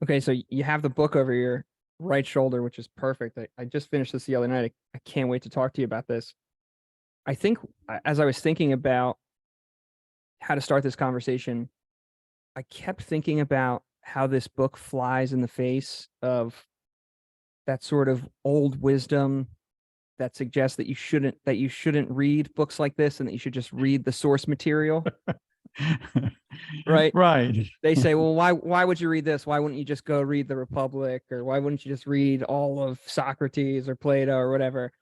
Okay, so you have the book over your right shoulder, which is perfect. I just finished this the other night. I can't wait to talk to you about this. I think as I was thinking about how to start this conversation, I kept thinking about how this book flies in the face of that sort of old wisdom that suggests that you shouldn't read books like this and that you should just read the source material, right? Right. They say, well, why would you read this? Why wouldn't you just go read the Republic, or why wouldn't you just read all of Socrates or Plato or whatever?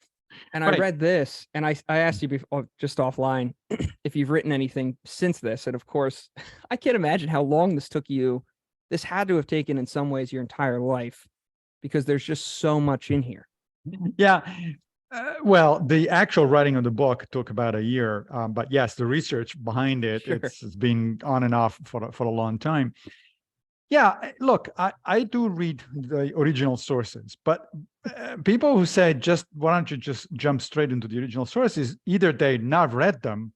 And I Right. read this, and I asked you before, just offline, if you've written anything since this. And of course, I can't imagine how long this took you. This had to have taken, in some ways, your entire life, because there's just so much in here. Yeah. Well, the actual writing of the book took about a year, but yes, the research behind it, Sure. it's been on and off for a long time. Yeah, look, I do read the original sources, but people who say, just why don't you just jump straight into the original sources, either they not read them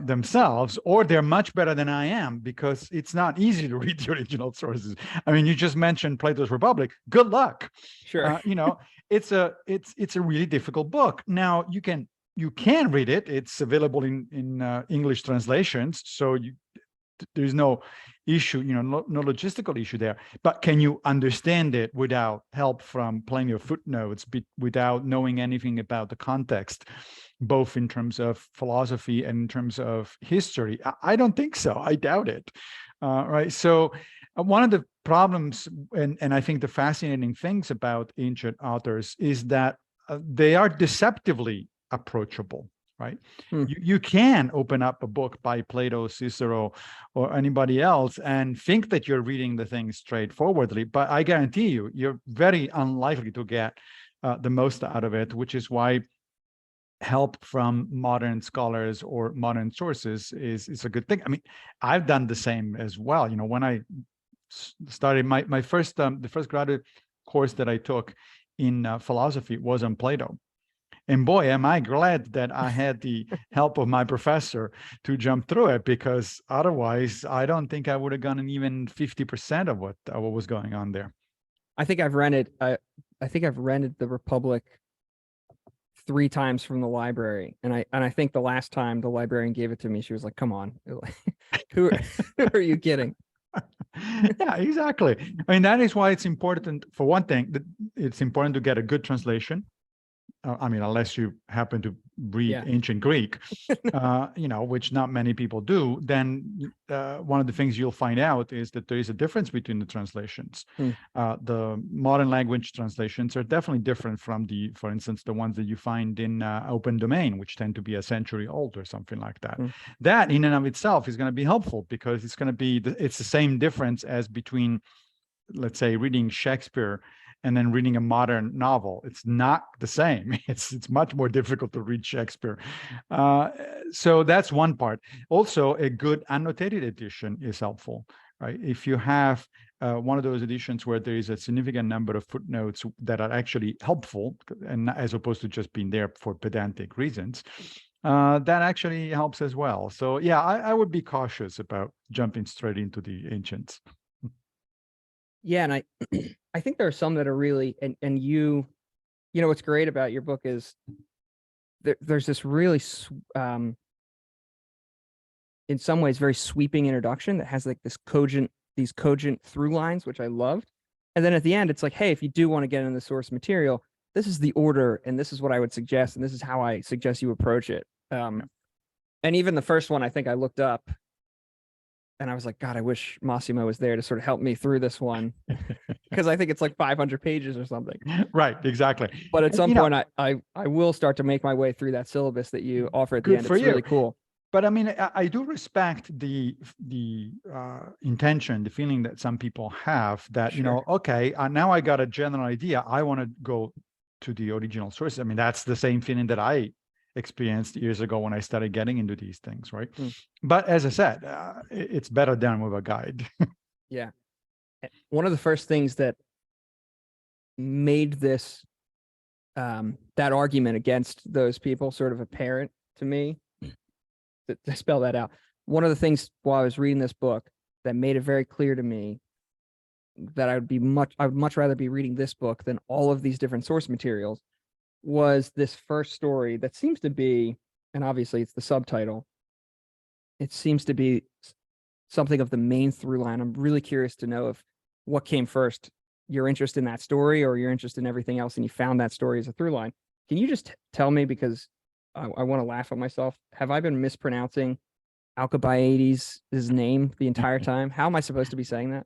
themselves, or they're much better than I am, because it's not easy to read the original sources. I mean, you just mentioned Plato's Republic. Good luck. Sure. It's a really difficult book. Now you can read it. It's available in English translations, so there's no issue, no logistical issue there. But can you understand it without help from plenty of footnotes, without knowing anything about the context, both in terms of philosophy and in terms of history? I don't think so. I doubt it. Right. So one of the problems, and I think the fascinating things about ancient authors, is that they are deceptively approachable. Right. You can open up a book by Plato, Cicero, or anybody else and think that you're reading the thing straightforwardly, but I guarantee you're very unlikely to get the most out of it, which is why help from modern scholars or modern sources is a good thing. I mean, I've done the same as well. When I started my first the first graduate course that I took in philosophy was on Plato. And boy, am I glad that I had the help of my professor to jump through it, because otherwise I don't think I would have gotten even 50% of what was going on there. I think I've rented the Republic 3 times from the library, and I think the last time the librarian gave it to me, she was like, "Come on, who are you kidding?" Yeah, exactly. I mean, that is why it's important. For one thing, it's important to get a good translation. I mean, unless you happen to read ancient Greek, which not many people do, then one of the things you'll find out is that there is a difference between the translations. The modern language translations are definitely different from for instance, the ones that you find in open domain, which tend to be a century old or something like that. That in and of itself is going to be helpful, because it's going to be, it's the same difference as between, let's say, reading Shakespeare and then reading a modern novel. It's not the same. It's much more difficult to read Shakespeare. So that's one part. Also, a good annotated edition is helpful, right? If you have one of those editions where there is a significant number of footnotes that are actually helpful, and as opposed to just being there for pedantic reasons, that actually helps as well. So yeah, I would be cautious about jumping straight into the ancients. Yeah, and I think there are some that are really, and what's great about your book is there's this really in some ways very sweeping introduction that has like these cogent through lines, which I loved. And then at the end, it's like, hey, if you do want to get into the source material, this is the order, and this is what I would suggest, and this is how I suggest you approach it. And even the first one, I think I looked up, and I was like, God, I wish Massimo was there to sort of help me through this one, because I think it's like 500 pages or something. Right, exactly. But at some point, I will start to make my way through that syllabus that you offer at the end. It's really cool. But I mean, I do respect the intention, the feeling that some people have that, okay, now I got a general idea. I want to go to the original sources. I mean, that's the same feeling that I experienced years ago when I started getting into these things, right? But as I said, it's better done with a guide. Yeah. One of the first things that made this, that argument against those people sort of apparent to me, to spell that out, one of the things while I was reading this book that made it very clear to me that I would much rather be reading this book than all of these different source materials was this first story that seems to be, and obviously it's the subtitle, it seems to be something of the main through line. I'm really curious to know if what came first, your interest in that story or your interest in everything else, and you found that story as a through line. Can you just tell me, because I want to laugh at myself, have I been mispronouncing Alcibiades' name the entire time? How am I supposed to be saying that?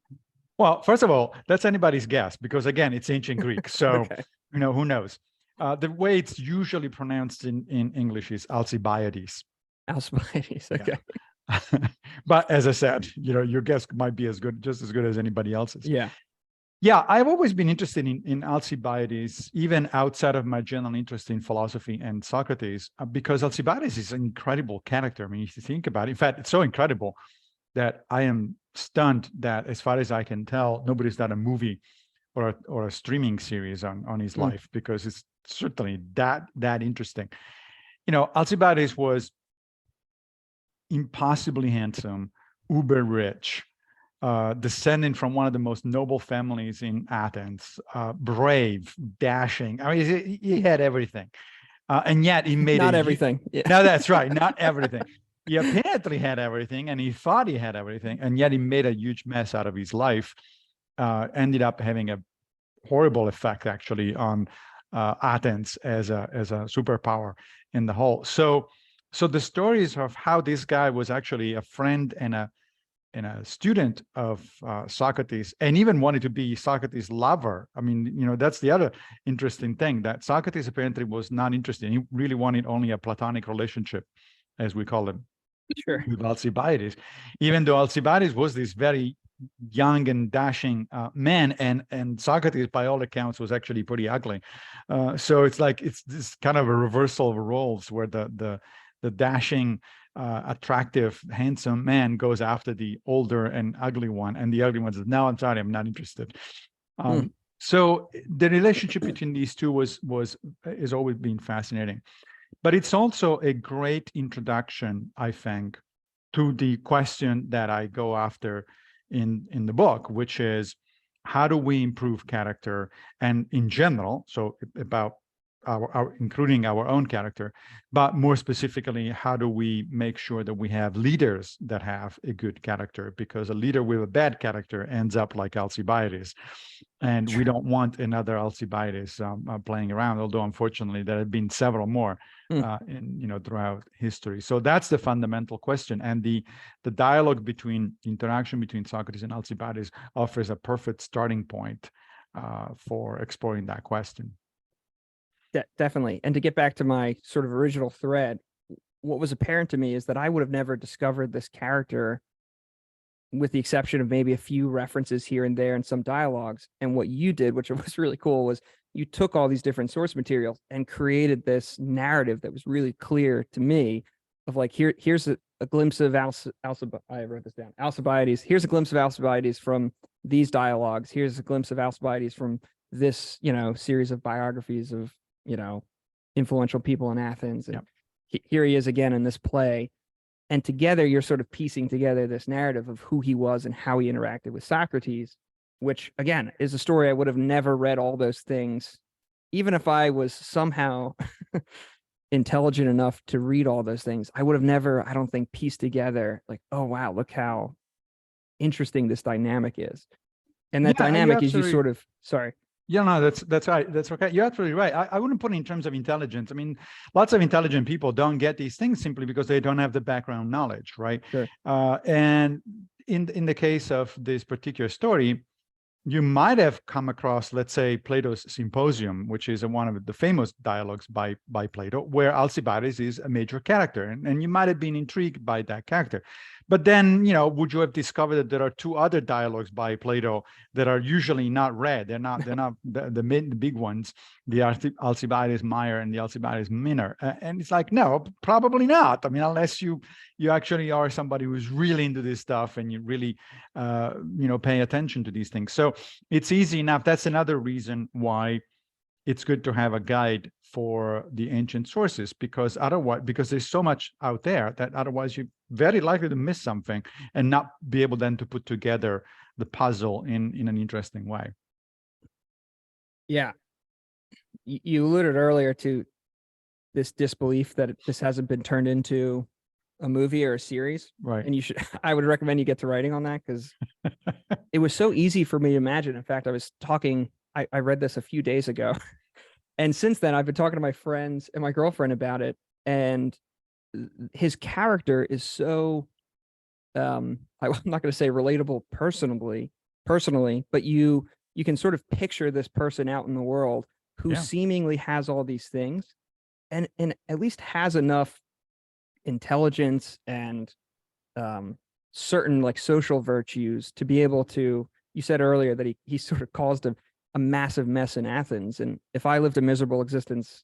Well, first of all, that's anybody's guess, because again, it's ancient Greek. So, Okay. who knows? The way it's usually pronounced in English is Alcibiades. Alcibiades. Okay. Yeah. But as I said, your guess might be just as good as anybody else's. Yeah. Yeah, I've always been interested in Alcibiades, even outside of my general interest in philosophy and Socrates, because Alcibiades is an incredible character. I mean, if you think about it, in fact, it's so incredible that I am stunned that, as far as I can tell, nobody's done a movie or a streaming series on his life, because it's certainly that interesting. Alcibiades was impossibly handsome, uber rich, descending from one of the most noble families in Athens, brave, dashing. I mean, he had everything. And yet he made not everything. Yeah. No, that's right. Not everything. He apparently had everything, and he thought he had everything, and yet he made a huge mess out of his life. Ended up having a horrible effect, actually, on Athens as a superpower in the whole. So the stories of how this guy was actually a friend and a student of Socrates, and even wanted to be Socrates' lover. I mean, that's the other interesting thing, that Socrates apparently was not interested. He really wanted only a platonic relationship, as we call it, Sure. with Alcibiades, even though Alcibiades was this very young and dashing man, and Socrates, by all accounts, was actually pretty ugly. So it's this kind of a reversal of roles, where the dashing, attractive, handsome man goes after the older and ugly one, and the ugly one says, "No, I'm sorry, I'm not interested." So the relationship between these two has always been fascinating. But it's also a great introduction, I think, to the question that I go after in the book, which is, how do we improve character, and in general, so about our including our own character, but more specifically, how do we make sure that we have leaders that have a good character? Because a leader with a bad character ends up like Alcibiades, and we don't want another Alcibiades playing around. Although, unfortunately, there have been several more throughout history. So that's the fundamental question, and the dialogue interaction between Socrates and Alcibiades offers a perfect starting point for exploring that question. Definitely. And to get back to my sort of original thread, what was apparent to me is that I would have never discovered this character, with the exception of maybe a few references here and there and some dialogues. And what you did, which was really cool, was you took all these different source materials and created this narrative that was really clear to me, of like, here's a glimpse of I wrote this down, Alcibiades. Here's a glimpse of Alcibiades from these dialogues. Here's a glimpse of Alcibiades from this, series of biographies of, influential people in Athens. And here he is again in this play. And together you're sort of piecing together this narrative of who he was and how he interacted with Socrates, which again is a story I would have never read all those things, even if I was somehow intelligent enough to read all those things. I would have never, I don't think, pieced together like, oh wow, look how interesting this dynamic is. And that dynamic is you sort of, sorry. Yeah, no, that's right. That's okay. You're absolutely right. I wouldn't put it in terms of intelligence. I mean, lots of intelligent people don't get these things simply because they don't have the background knowledge, right? Sure. And in the case of this particular story, you might have come across, let's say, Plato's Symposium, which is one of the famous dialogues by Plato, where Alcibiades is a major character, and you might have been intrigued by that character. But then, would you have discovered that there are two other dialogues by Plato that are usually not read? They're not the big ones, the Alcibiades Meyer and the Alcibiades Minor. And it's like, no, probably not. I mean, unless you actually are somebody who's really into this stuff and you really, pay attention to these things. So it's easy enough. That's another reason why it's good to have a guide for the ancient sources, because otherwise, because there's so much out there that otherwise you're very likely to miss something and not be able then to put together the puzzle in an interesting way. Yeah. You alluded earlier to this disbelief that this hasn't been turned into a movie or a series. Right. And you should, I would recommend you get to writing on that, because it was so easy for me to imagine. In fact, I read this a few days ago. And since then, I've been talking to my friends and my girlfriend about it. And his character is so, I'm not going to say relatable personally, but you can sort of picture this person out in the world who seemingly has all these things and at least has enough intelligence and certain like social virtues to be able to, you said earlier that he sort of caused a massive mess in Athens. And if I lived a miserable existence,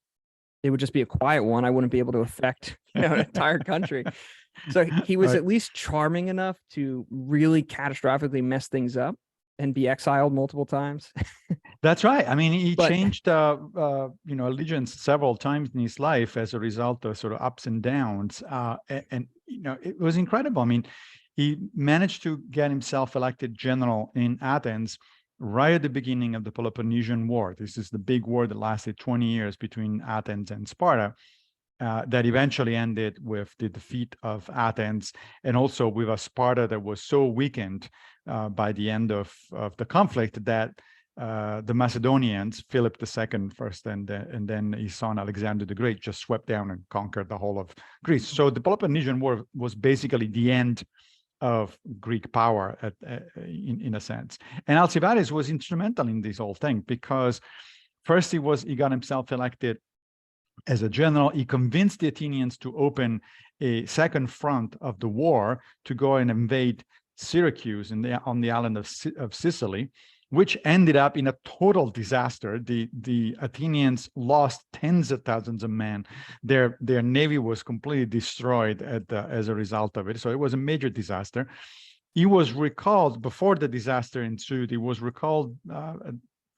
it would just be a quiet one. I wouldn't be able to affect, an entire country. So he was at least charming enough to really catastrophically mess things up and be exiled multiple times. That's right. I mean, he changed, allegiance several times in his life as a result of sort of ups and downs. And it was incredible. I mean, he managed to get himself elected general in Athens right at the beginning of the Peloponnesian War. This is the big war that lasted 20 years between Athens and Sparta. That eventually ended with the defeat of Athens, and also with a Sparta that was so weakened by the end of the conflict that the Macedonians, Philip II first, and then his son Alexander the Great, just swept down and conquered the whole of Greece. So the Peloponnesian War was basically the end of Greek power in a sense. And Alcibiades was instrumental in this whole thing, because first he got himself elected as a general. He convinced the Athenians to open a second front of the war to go and invade Syracuse on the island of Sicily, which ended up in a total disaster. The Athenians lost tens of thousands of men. Their navy was completely destroyed as a result of it. So it was a major disaster. He was recalled before the disaster ensued. He was recalled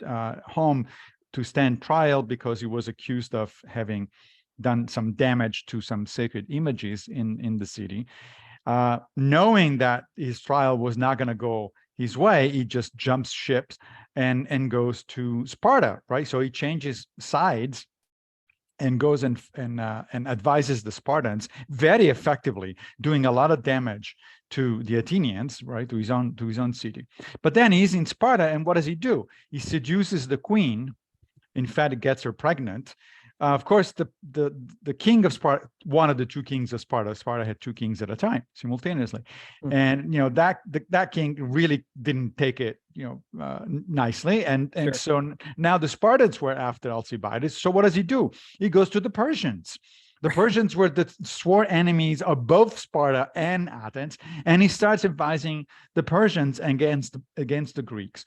home to stand trial because he was accused of having done some damage to some sacred images in the city. Knowing that his trial was not going to go his way, he just jumps ships and goes to Sparta, right? So he changes sides and goes and advises the Spartans very effectively, doing a lot of damage to the Athenians, right, to his own city. But then he's in Sparta, and what does he do? He seduces the queen. In fact, it gets her pregnant. Of course, the king of Sparta, one of the two kings of Sparta had two kings at a time simultaneously, and that king really didn't take it nicely, and sure. So now the Spartans were after Alcibiades. So what does he do? He goes to the Persians. The Persians were the sworn enemies of both Sparta and Athens, and he starts advising the Persians against the Greeks.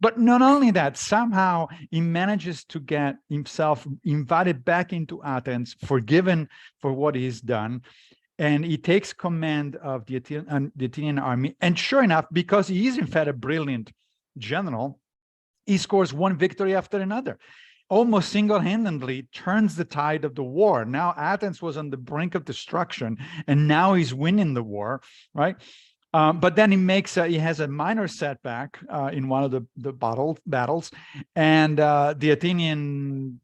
But not only that, somehow he manages to get himself invited back into Athens, forgiven for what he's done, and he takes command of the Athenian army. And sure enough, because he is in fact a brilliant general, he scores one victory after another, almost single-handedly turns the tide of the war. Now Athens was on the brink of destruction, and now he's winning the war, right? But then he has a minor setback in one of the battles, and the Athenian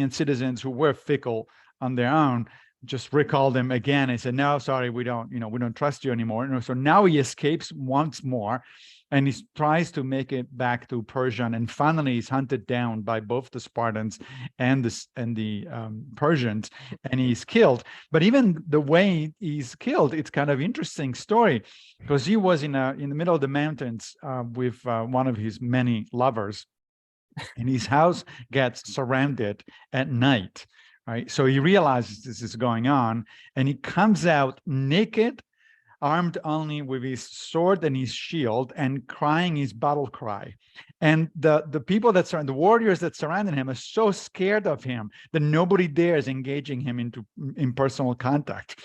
citizens, who were fickle on their own, just recalled him again and said, "No, sorry, we don't trust you anymore." So now he escapes once more, and he tries to make it back to Persia, and finally he's hunted down by both the Spartans and the Persians, and he's killed. But even the way he's killed, it's kind of interesting story, because he was in the middle of the mountains with one of his many lovers, and his house gets surrounded at night. Right, so he realizes this is going on, and he comes out naked, armed only with his sword and his shield, and crying his battle cry. And the people that surround, the warriors that surrounded him, are so scared of him that nobody dares engaging him in personal combat,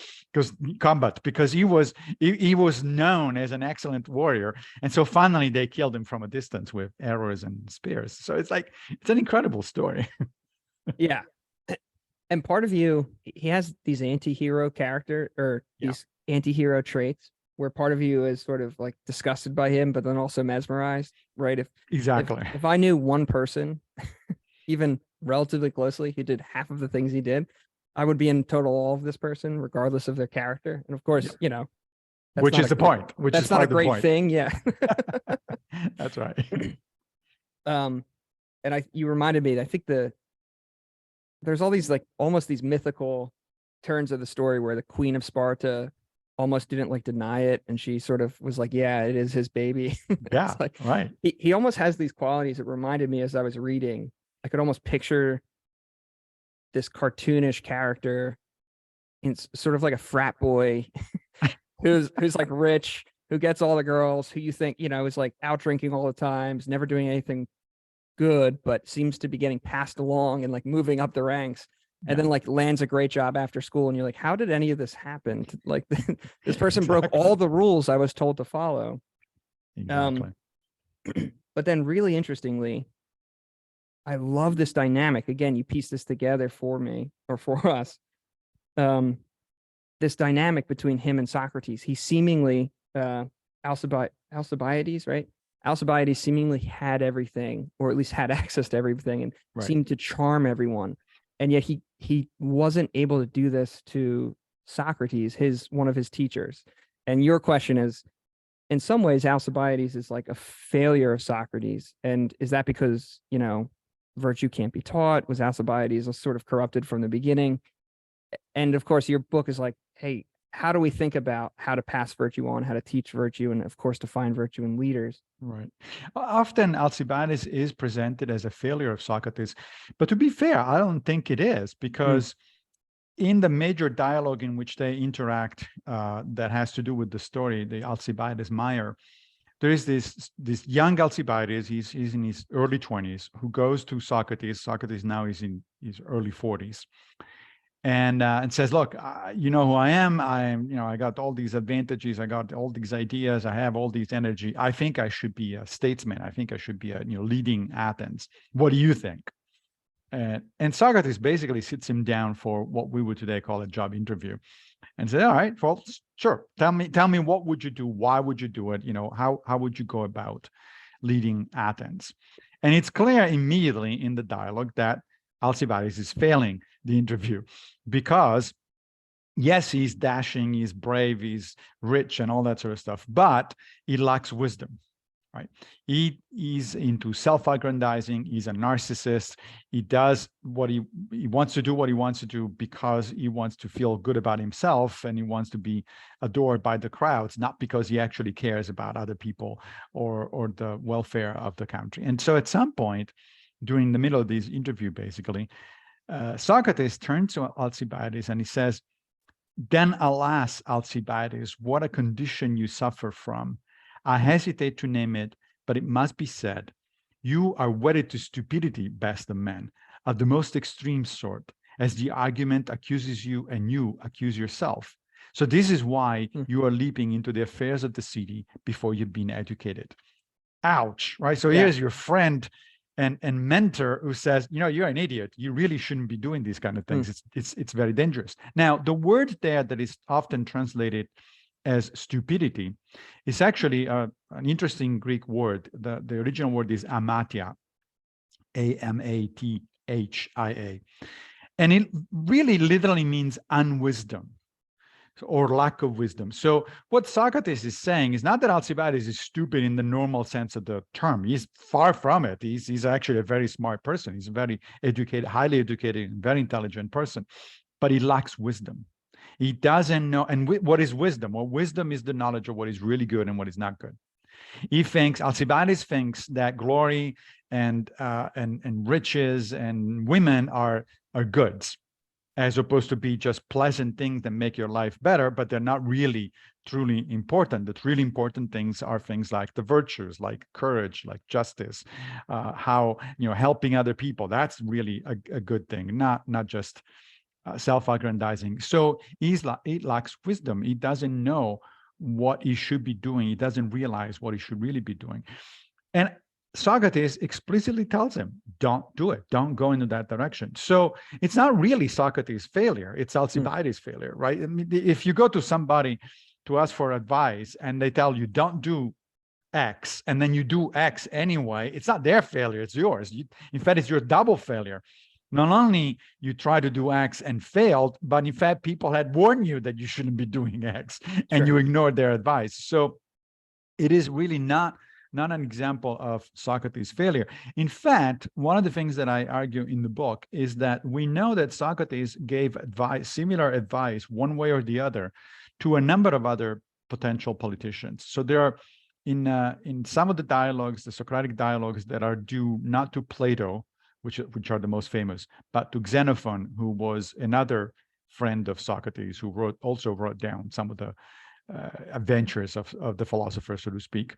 because he was known as an excellent warrior. And so finally they killed him from a distance with arrows and spears. So it's an incredible story. Yeah. And part of you, he has these anti-hero character, or these anti-hero traits, where part of you is sort of like disgusted by him, but then also mesmerized, right? Exactly. If I knew one person, even relatively closely, who did half of the things he did, I would be in total awe of this person, regardless of their character. And of course, you know, which is the point. That's not a great thing. Yeah. That's right. And you reminded me, I think there's all these like almost these mythical turns of the story where the Queen of Sparta almost didn't like deny it, and she sort of was like, yeah, it is his baby. Yeah, like, right. He almost has these qualities that reminded me, as I was reading, I could almost picture this cartoonish character in sort of like a frat boy who's like rich, who gets all the girls, who you think, you know, is like out drinking all the time, is never doing anything good, but seems to be getting passed along and like moving up the ranks, and then like lands a great job after school. And you're like, how did any of this happen? Like this person broke all the rules I was told to follow. Exactly. But then really interestingly, I love this dynamic. Again, you piece this together for me, or for us. This dynamic between him and Socrates. He seemingly, Alcibiades, right? Alcibiades seemingly had everything, or at least had access to everything, and seemed to charm everyone. And yet he wasn't able to do this to Socrates, one of his teachers. And your question is, in some ways, Alcibiades is like a failure of Socrates. And is that because, you know, virtue can't be taught? Was Alcibiades sort of corrupted from the beginning? And of course, your book is like, hey, how do we think about how to pass virtue on, how to teach virtue, and of course, to find virtue in leaders? Right. Often Alcibiades is presented as a failure of Socrates, but to be fair, I don't think it is, because in the major dialogue in which they interact, that has to do with the story, the Alcibiades Meyer, there is this young Alcibiades, he's in his early 20s, who goes to Socrates. Socrates now is in his early 40s. And says, look, you know who I am. I got all these advantages. I got all these ideas. I have all these energy. I think I should be a statesman. I think I should be leading Athens. What do you think? And Socrates basically sits him down for what we would today call a job interview, and say, all right, well, sure. Tell me, what would you do? Why would you do it? How would you go about leading Athens? And it's clear immediately in the dialogue that Alcibiades is failing the interview, because yes, he's dashing, he's brave, he's rich and all that sort of stuff, but he lacks wisdom, right? He's into self-aggrandizing. He's a narcissist. He does what he wants to do, what he wants to do, because he wants to feel good about himself, and he wants to be adored by the crowds, not because he actually cares about other people or the welfare of the country. And so at some point during the middle of this interview, basically, Socrates turns to Alcibiades and he says, then alas, Alcibiades, what a condition you suffer from. I hesitate to name it, but it must be said. You are wedded to stupidity, best of men, of the most extreme sort, as the argument accuses you and you accuse yourself. So this is why you are leaping into the affairs of the city before you've been educated. Ouch, right? So here's your friend and mentor who says, you're an idiot. You really shouldn't be doing these kind of things. It's very dangerous. Now, the word there that is often translated as stupidity is actually an interesting Greek word. The original word is amatia, Amathia, and it really literally means unwisdom or lack of wisdom. So what Socrates is saying is not that Alcibiades is stupid in the normal sense of the term. He's far from it. He's actually a very smart person. He's a very educated, highly educated, and very intelligent person, but he lacks wisdom. He doesn't know. And what is wisdom? Well, wisdom is the knowledge of what is really good and what is not good. Alcibiades thinks that glory and riches and women are goods, as opposed to be just pleasant things that make your life better, but they're not really truly important. The truly important things are things like the virtues, like courage, like justice, how, helping other people. That's really a good thing, not just self-aggrandizing. So he lacks wisdom. He doesn't know what he should be doing. He doesn't realize what he should really be doing. And Socrates explicitly tells him, don't do it. Don't go into that direction. So it's not really Socrates' failure. It's Alcibiades' failure, right? I mean, if you go to somebody to ask for advice and they tell you, don't do X, and then you do X anyway, it's not their failure, it's yours. In fact, it's your double failure. Not only you try to do X and failed, but in fact, people had warned you that you shouldn't be doing X, and you ignored their advice. So it is really not an example of Socrates' failure. In fact, one of the things that I argue in the book is that we know that Socrates gave similar advice, one way or the other, to a number of other potential politicians. So there are, in some of the dialogues, the Socratic dialogues that are due not to Plato, which are the most famous, but to Xenophon, who was another friend of Socrates, who also wrote down some of the adventures of the philosopher, so to speak.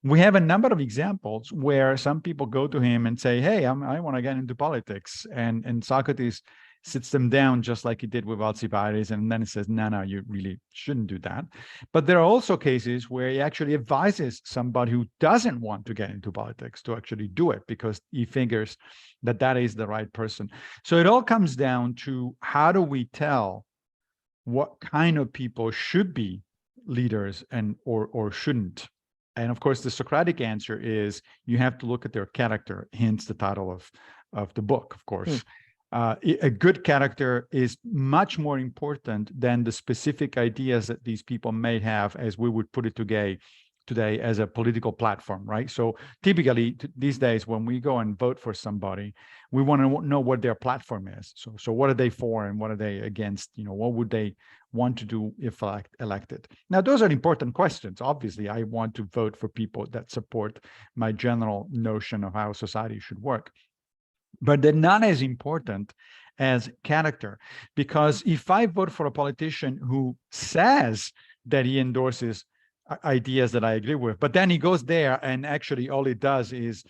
We have a number of examples where some people go to him and say, hey, I want to get into politics. And Socrates sits them down just like he did with Alcibiades. And then he says, no, you really shouldn't do that. But there are also cases where he actually advises somebody who doesn't want to get into politics to actually do it because he figures that is the right person. So it all comes down to, how do we tell what kind of people should be leaders and or shouldn't? And of course, the Socratic answer is you have to look at their character, hence the title of the book, of course. A good character is much more important than the specific ideas that these people may have, as we would put it today as a political platform, right? So typically these days, when we go and vote for somebody, we want to know what their platform is. So what are they for and what are they against? What would they want to do if elected? Now, those are important questions. Obviously, I want to vote for people that support my general notion of how society should work. But they're not as important as character, because if I vote for a politician who says that he endorses ideas that I agree with, but then he goes there and actually all he does is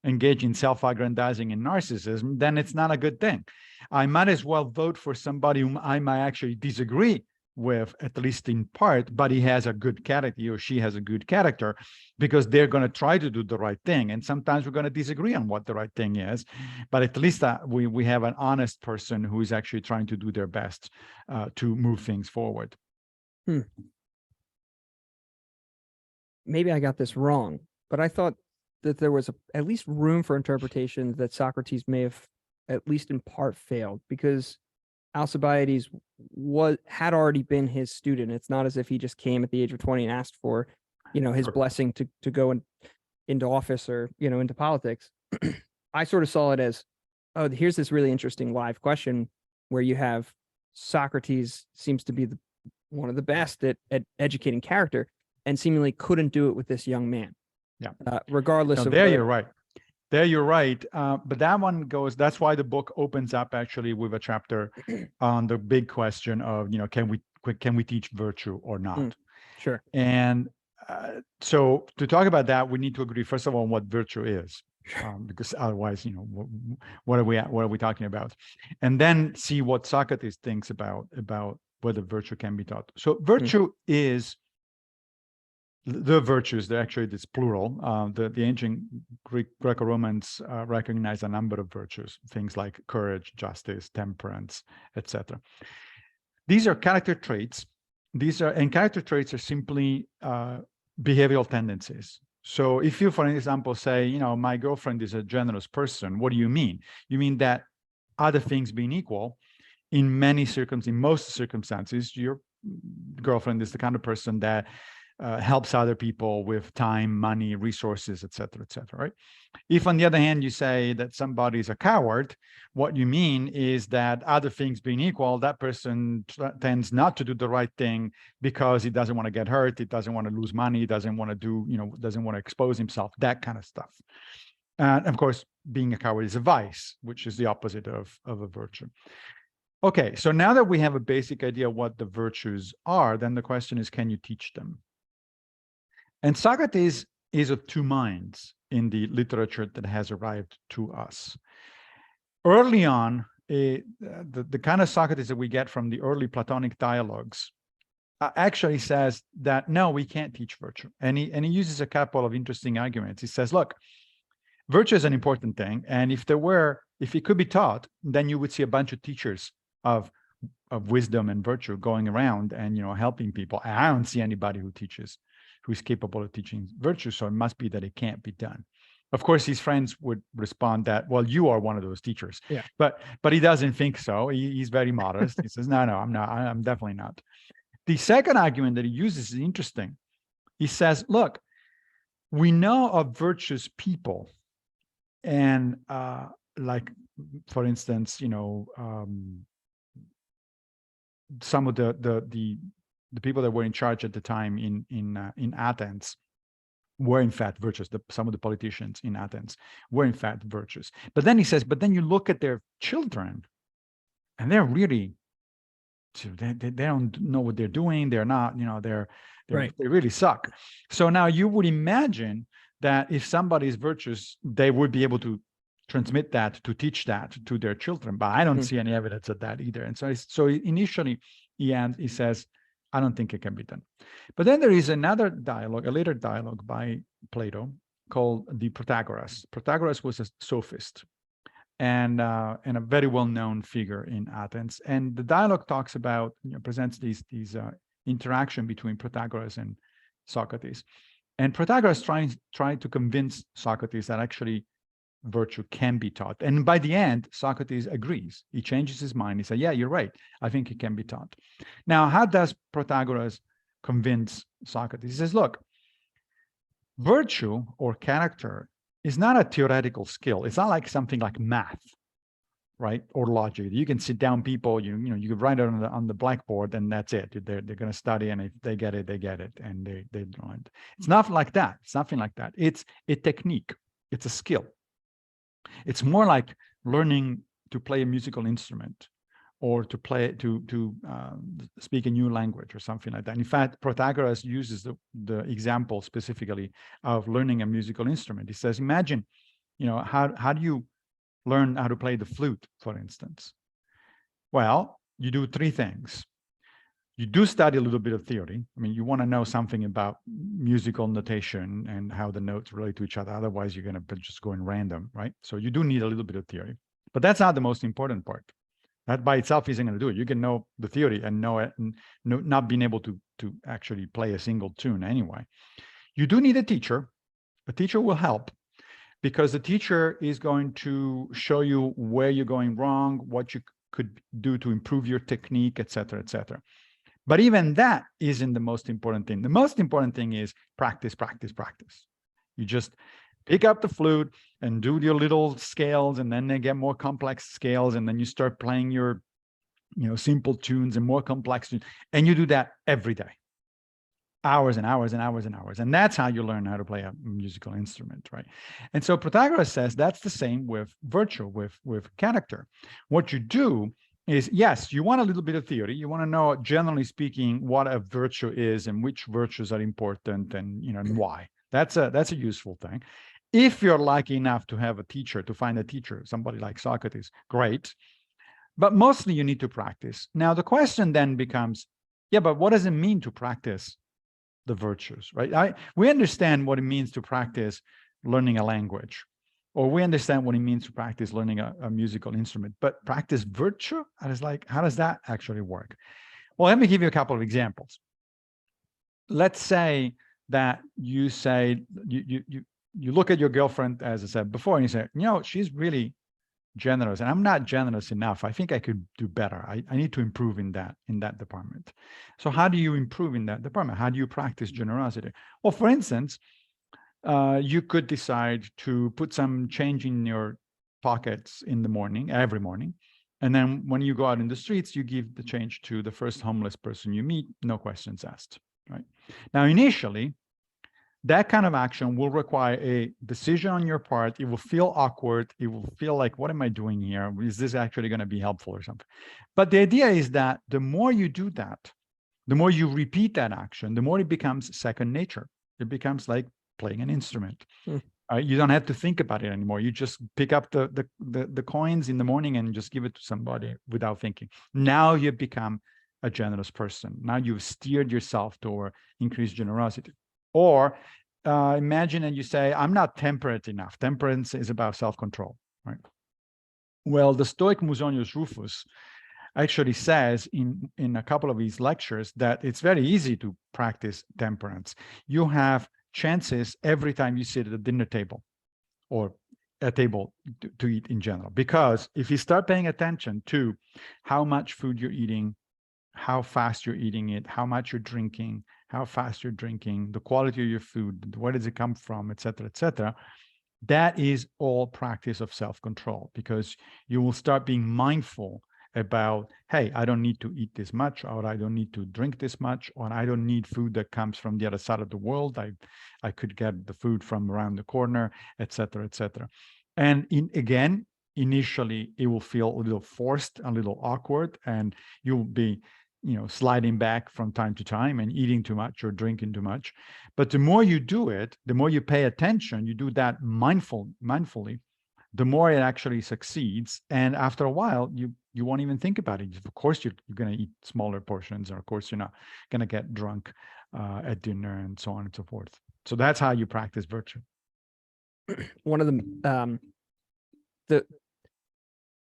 engage in self-aggrandizing and narcissism, then it's not a good thing. I might as well vote for somebody whom I might actually disagree with, at least in part, but he has a good character, he or she has a good character, because they're going to try to do the right thing. And sometimes we're going to disagree on what the right thing is, but at least we have an honest person who is actually trying to do their best to move things forward. Maybe I got this wrong, but I thought that there was at least room for interpretation that Socrates may have, at least in part, failed, because Alcibiades had already been his student. It's not as if he just came at the age of 20 and asked for, his blessing to go into office or, into politics. I sort of saw it as, oh, here's this really interesting live question where you have Socrates seems to be one of the best at educating character, and seemingly couldn't do it with this young man. Yeah. Regardless of you're right. There you're right. But that one goes, that's why the book opens up actually with a chapter on the big question of, can we teach virtue or not? Sure. And so to talk about that, we need to agree, first of all, on what virtue is, because otherwise, what are we talking about? And then see what Socrates thinks about whether virtue can be taught. So virtue is the virtues. They're actually, it's plural. The ancient Greco-Romans recognize a number of virtues, things like courage, justice, temperance, etc. These are character traits. And character traits are simply behavioral tendencies. So if you, for example, say, my girlfriend is a generous person, what do you mean? You mean that, other things being equal, in most circumstances, your girlfriend is the kind of person that helps other people with time, money, resources, etc., right? If, on the other hand, you say that somebody is a coward, what you mean is that, other things being equal, that person tends not to do the right thing because he doesn't want to get hurt, he doesn't want to lose money, he doesn't want to doesn't want to expose himself, that kind of stuff. And of course, being a coward is a vice, which is the opposite of a virtue. Okay, so now that we have a basic idea what the virtues are, then the question is, can you teach them? And Socrates is of two minds in the literature that has arrived to us. Early on, the kind of Socrates that we get from the early Platonic dialogues actually says that, no, we can't teach virtue. And he uses a couple of interesting arguments. He says, look, virtue is an important thing. And if it could be taught, then you would see a bunch of teachers of wisdom and virtue going around and, helping people. I don't see anybody who's capable of teaching virtue. So it must be that it can't be done. Of course, his friends would respond that, well, you are one of those teachers. Yeah. But he doesn't think so. He's very modest. He says, no, I'm not. I'm definitely not. The second argument that he uses is interesting. He says, look, we know of virtuous people. And like, for instance, some of the people that were in charge at the time in Athens were in fact virtuous. Some of the politicians in Athens were in fact virtuous. But then he says, but then you look at their children, and they're really, they don't know what they're doing. They're not, Right. they really suck. So now you would imagine that if somebody is virtuous, they would be able to transmit that, to teach that to their children. But I don't see any evidence of that either. And so initially he says, I don't think it can be done. But then there is another dialogue, a later dialogue by Plato called the Protagoras. Protagoras was a sophist and a very well-known figure in Athens. And the dialogue talks about, presents these interaction between Protagoras and Socrates. And Protagoras tried to convince Socrates that actually virtue can be taught. And by the end, Socrates agrees. He changes his mind. He said, yeah, you're right. I think it can be taught. Now, how does Protagoras convince Socrates? He says, look, virtue or character is not a theoretical skill. It's not like something like math, right? Or logic. You can sit down people, you can write it on the blackboard and that's it. They're going to study, and if they get it, they get it. And they don't. It's not like that. It's nothing like that. It's a technique. It's a skill. It's more like learning to play a musical instrument or to speak a new language or something like that. In fact, Protagoras uses the example specifically of learning a musical instrument. He says, imagine, how do you learn how to play the flute, for instance? Well, you do three things. You do study a little bit of theory. I mean, you want to know something about musical notation and how the notes relate to each other. Otherwise, you're going to just go in random, right? So you do need a little bit of theory. But that's not the most important part. That by itself isn't going to do it. You can know the theory and know it and not being able to actually play a single tune anyway. You do need a teacher. A teacher will help because the teacher is going to show you where you're going wrong, what you could do to improve your technique, et cetera, et cetera. But even that isn't the most important thing. The most important thing is practice, practice, practice. You just pick up the flute and do your little scales, and then they get more complex scales, and then you start playing your, simple tunes and more complex tunes, and you do that every day, hours and hours and hours and hours, and that's how you learn how to play a musical instrument, right? And so Protagoras says that's the same with virtue, with character. What you do is, yes, you want a little bit of theory. You want to know, generally speaking, what a virtue is and which virtues are important and, and why. That's a useful thing. If you're lucky enough to have a teacher, to find a teacher, somebody like Socrates, great. But mostly you need to practice. Now, the question then becomes, yeah, but what does it mean to practice the virtues, right? We understand what it means to practice learning a language, or we understand what it means to practice learning a musical instrument, but practice virtue? How does that actually work? Well, let me give you a couple of examples. Let's say that you say, you look at your girlfriend, as I said before, and you say, she's really generous, and I'm not generous enough. I think I could do better. I need to improve in that department. So how do you improve in that department? How do you practice generosity? Well, for instance, you could decide to put some change in your pockets in the morning, every morning. And then when you go out in the streets, you give the change to the first homeless person you meet, no questions asked, right? Now, initially, That kind of action will require a decision on your part. It will feel awkward. It will feel like, what am I doing here? Is this actually going to be helpful or something? But the idea is that the more you do that, the more you repeat that action, the more it becomes second nature. It becomes like playing an instrument. You don't have to think about it anymore. You just pick up the coins in the morning and just give it to somebody without thinking. Now you've become a generous person. Now you've steered yourself toward increased generosity. Or imagine and you say, I'm not temperate enough. Temperance is about self-control, right? Well, the Stoic Musonius Rufus actually says in a couple of his lectures that it's very easy to practice temperance. You have chances every time you sit at a dinner table or a table to eat in general. Because if you start paying attention to how much food you're eating, how fast you're eating it, how much you're drinking, how fast you're drinking, the quality of your food, where does it come from, et cetera, that is all practice of self-control, because you will start being mindful about, hey, I don't need to eat this much, or I don't need to drink this much, or I don't need food that comes from the other side of the world. I could get the food from around the corner, et cetera, et cetera. And again, initially, it will feel a little forced, a little awkward, and you'll be sliding back from time to time and eating too much or drinking too much. But the more you do it, the more you pay attention, you do that mindfully, the more it actually succeeds. And after a while, you won't even think about it. Of course, you're going to eat smaller portions, or of course, you're not going to get drunk at dinner, and so on and so forth. So that's how you practice virtue. One of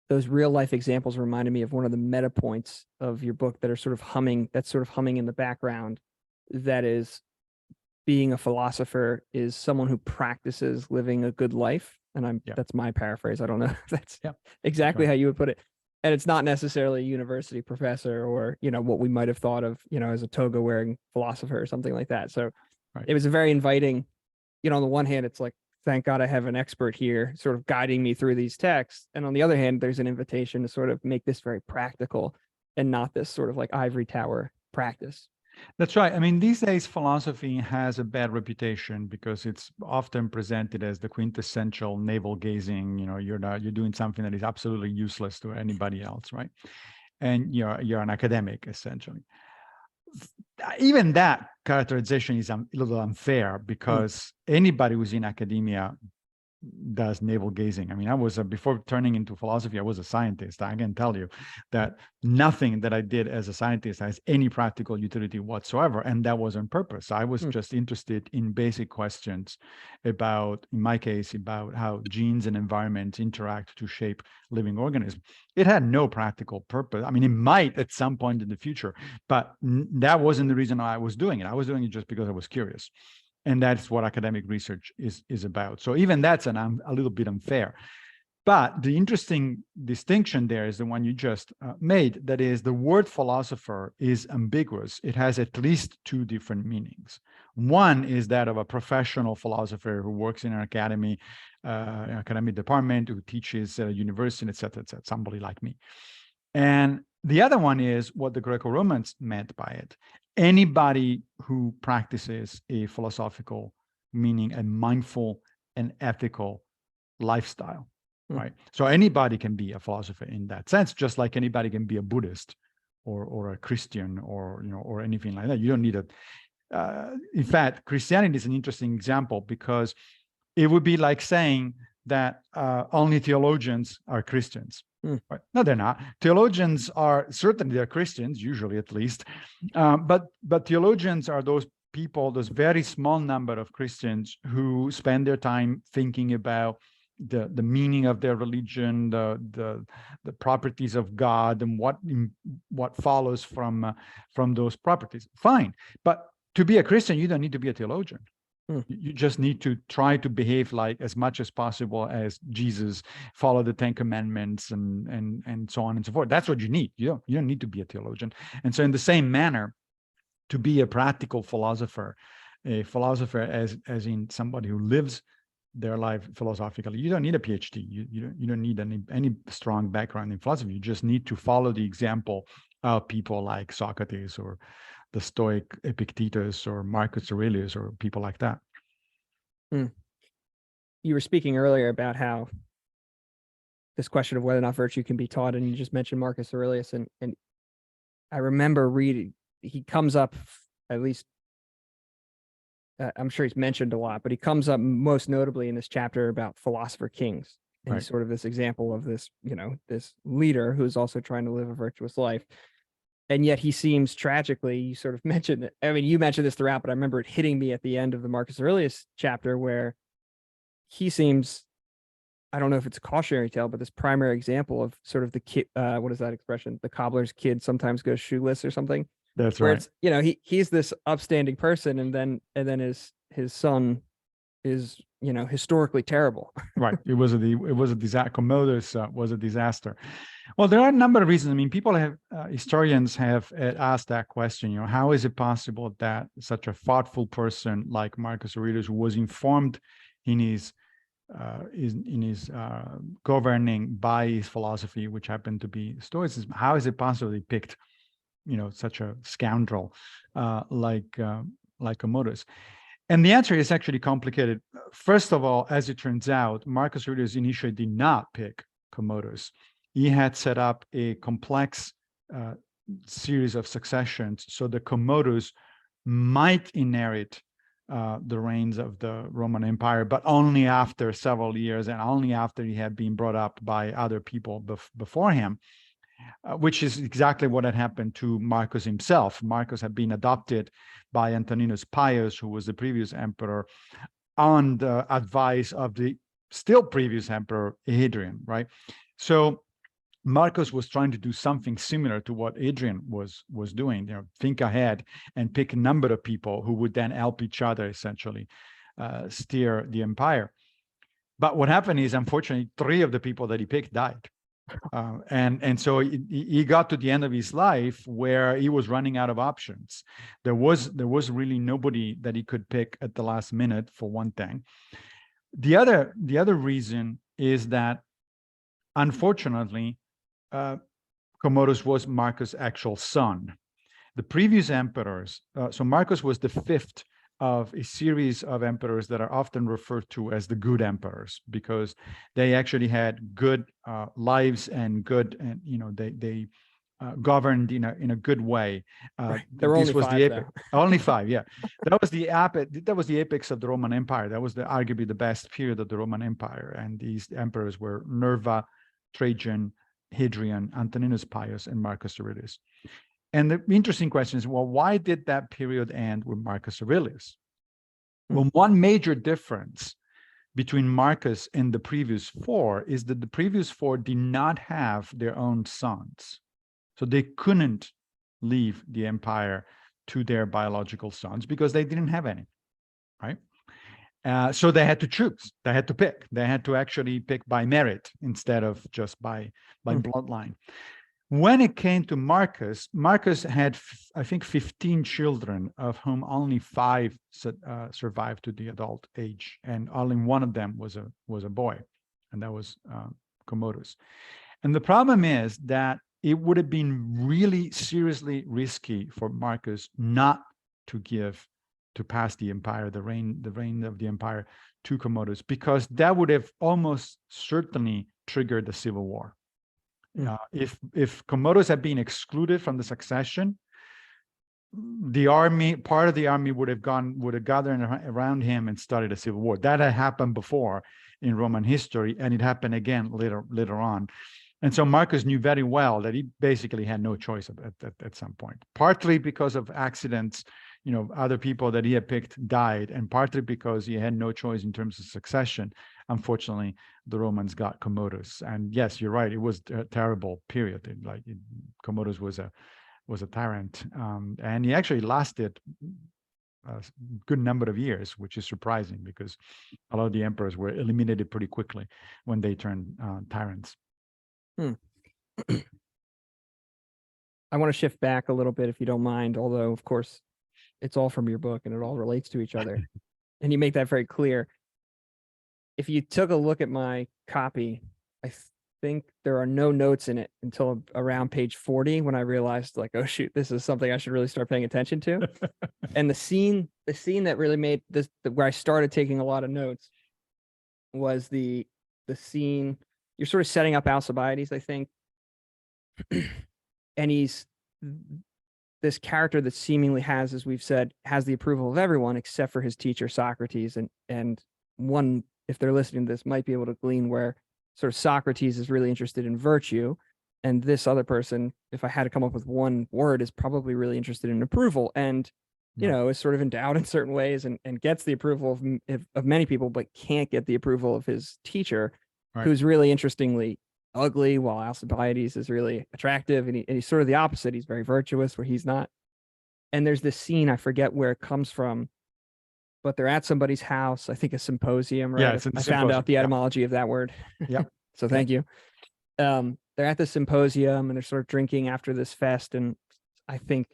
those real life examples reminded me of one of the meta points of your book that are sort of humming in the background. That is, being a philosopher is someone who practices living a good life. And that's my paraphrase. I don't know if that's exactly how you would put it. And it's not necessarily a university professor or, what we might have thought of, as a toga wearing philosopher or something like that. So it was a very inviting, on the one hand, it's like, thank God I have an expert here sort of guiding me through these texts. And on the other hand, there's an invitation to sort of make this very practical and not this sort of like ivory tower practice. That's right. I mean, these days, philosophy has a bad reputation because it's often presented as the quintessential navel gazing. You're doing something that is absolutely useless to anybody else, right? And you're an academic, essentially. Even that characterization is a little unfair, because anybody who's in academia does navel gazing. I mean, I was before turning into philosophy, I was a scientist. I can tell you that nothing that I did as a scientist has any practical utility whatsoever, and that was on purpose. I was just interested in basic questions about, in my case, about how genes and environment interact to shape living organisms. It had no practical purpose. I mean, it might at some point in the future, but that wasn't the reason I was doing it. I was doing it just because I was curious. And that's what academic research is about. So even that's a little bit unfair. But the interesting distinction there is the one you just made. That is, the word philosopher is ambiguous. It has at least two different meanings. One is that of a professional philosopher who works in an academy, academic department, who teaches at a university, et cetera, somebody like me. And the other one is what the Greco-Romans meant by it. Anybody who practices a philosophical, meaning a mindful and ethical lifestyle, right? So anybody can be a philosopher in that sense, just like anybody can be a Buddhist or a Christian or anything like that. You don't need in fact, Christianity is an interesting example, because it would be like saying that only theologians are Christians. Right? No, they're not. Theologians are certainly, they're Christians, usually at least, but theologians are those people, those very small number of Christians who spend their time thinking about the meaning of their religion, the properties of God, and what follows from those properties. Fine, but to be a Christian, you don't need to be a theologian. You just need to try to behave like, as much as possible, as Jesus, follow the 10 Commandments and so on and so forth. That's what you need. You don't need to be a theologian. And so in the same manner, to be a practical philosopher, a philosopher as in somebody who lives their life philosophically, you don't need a PhD. You don't need any strong background in philosophy. You just need to follow the example of people like Socrates or the Stoic Epictetus or Marcus Aurelius or people like that. Hmm. You were speaking earlier about how this question of whether or not virtue can be taught, and you just mentioned Marcus Aurelius, and I remember reading, he comes up, at least I'm sure he's mentioned a lot, but he comes up most notably in this chapter about philosopher kings. And Right. he's sort of this example of this, this leader who's also trying to live a virtuous life. And yet he seems tragically, you sort of mentioned it. I mean, you mentioned this throughout, but I remember it hitting me at the end of the Marcus Aurelius chapter where he seems, I don't know if it's a cautionary tale, but this primary example of sort of the kid, what is that expression? The cobbler's kid sometimes goes shoeless or something. That's Where right. it's, he's this upstanding person, and then his son is, historically terrible. Right. It was a disaster. Commodus was a disaster. Well, there are a number of reasons. I mean, people have historians have asked that question. How is it possible that such a thoughtful person like Marcus Aurelius, who was informed in his governing by his philosophy, which happened to be Stoicism, how is it possible he picked, such a scoundrel like Commodus? And the answer is actually complicated. First of all, as it turns out, Marcus Aurelius initially did not pick Commodus. He had set up a complex series of successions so that Commodus might inherit the reins of the Roman Empire, but only after several years and only after he had been brought up by other people before him. Which is exactly what had happened to Marcus himself. Marcus had been adopted by Antoninus Pius, who was the previous emperor, on the advice of the still previous emperor Hadrian, right? So Marcus was trying to do something similar to what Hadrian was doing, think ahead and pick a number of people who would then help each other essentially steer the empire. But what happened is, unfortunately, 3 of the people that he picked died. And so he got to the end of his life where he was running out of options. There was really nobody that he could pick at the last minute, for one thing. The other reason is that, unfortunately, Commodus was Marcus' actual son. The previous emperors, so Marcus was the 5th of a series of emperors that are often referred to as the good emperors, because they actually had good lives and good, and they governed in a good way. Right. There were only 5 though. Only 5, yeah. That was the apex of the Roman Empire. That was arguably the best period of the Roman Empire, and these emperors were Nerva, Trajan, Hadrian, Antoninus Pius, and Marcus Aurelius. And the interesting question is, well, why did that period end with Marcus Aurelius? Well, one major difference between Marcus and the previous 4 is that the previous 4 did not have their own sons. So they couldn't leave the empire to their biological sons because they didn't have any, right? So they had to choose. They had to pick. They had to actually pick by merit instead of just by bloodline. When it came to Marcus, Marcus had, I think, 15 children, of whom only 5 survived to the adult age, and only one of them was a boy, and that was Commodus. And the problem is that it would have been really seriously risky for Marcus not to pass the empire, the reign of the empire, to Commodus, because that would have almost certainly triggered the civil war. If Commodus had been excluded from the succession, part of the army would have gathered around him and started a civil war. That had happened before in Roman history, and it happened again later on. And so Marcus knew very well that he basically had no choice at some point, partly because of accidents. Other people that he had picked died, and partly because he had no choice in terms of succession. Unfortunately, the Romans got Commodus. And yes, you're right, it was a terrible period. Commodus was a tyrant, and he actually lasted a good number of years, which is surprising because a lot of the emperors were eliminated pretty quickly when they turned tyrants. I want to shift back a little bit, if you don't mind, although, of course, it's all from your book and it all relates to each other. And you make that very clear. If you took a look at my copy, think there are no notes in it until around page 40 when I realized, like, oh shoot, this is something I should really start paying attention to. And the scene that really made this, where I started taking a lot of notes, was the scene. You're sort of setting up Alcibiades, I think, and he's this character that seemingly has, as we've said, has the approval of everyone except for his teacher Socrates. And one, if they're listening to this, might be able to glean where sort of Socrates is really interested in virtue, and this other person, if I had to come up with one word, is probably really interested in approval, and is sort of endowed in certain ways, and gets the approval of many people, but can't get the approval of his teacher, Right. who's really interestingly ugly, while Alcibiades is really attractive, and he's sort of the opposite. He's very virtuous where he's not. And there's this scene, I forget where it comes from, but they're at somebody's house, I think a symposium, right? Yeah, it's in the I found out the symposium. etymology of that word. Yeah. So thank you. They're at the symposium and they're sort of drinking after this fest, and I think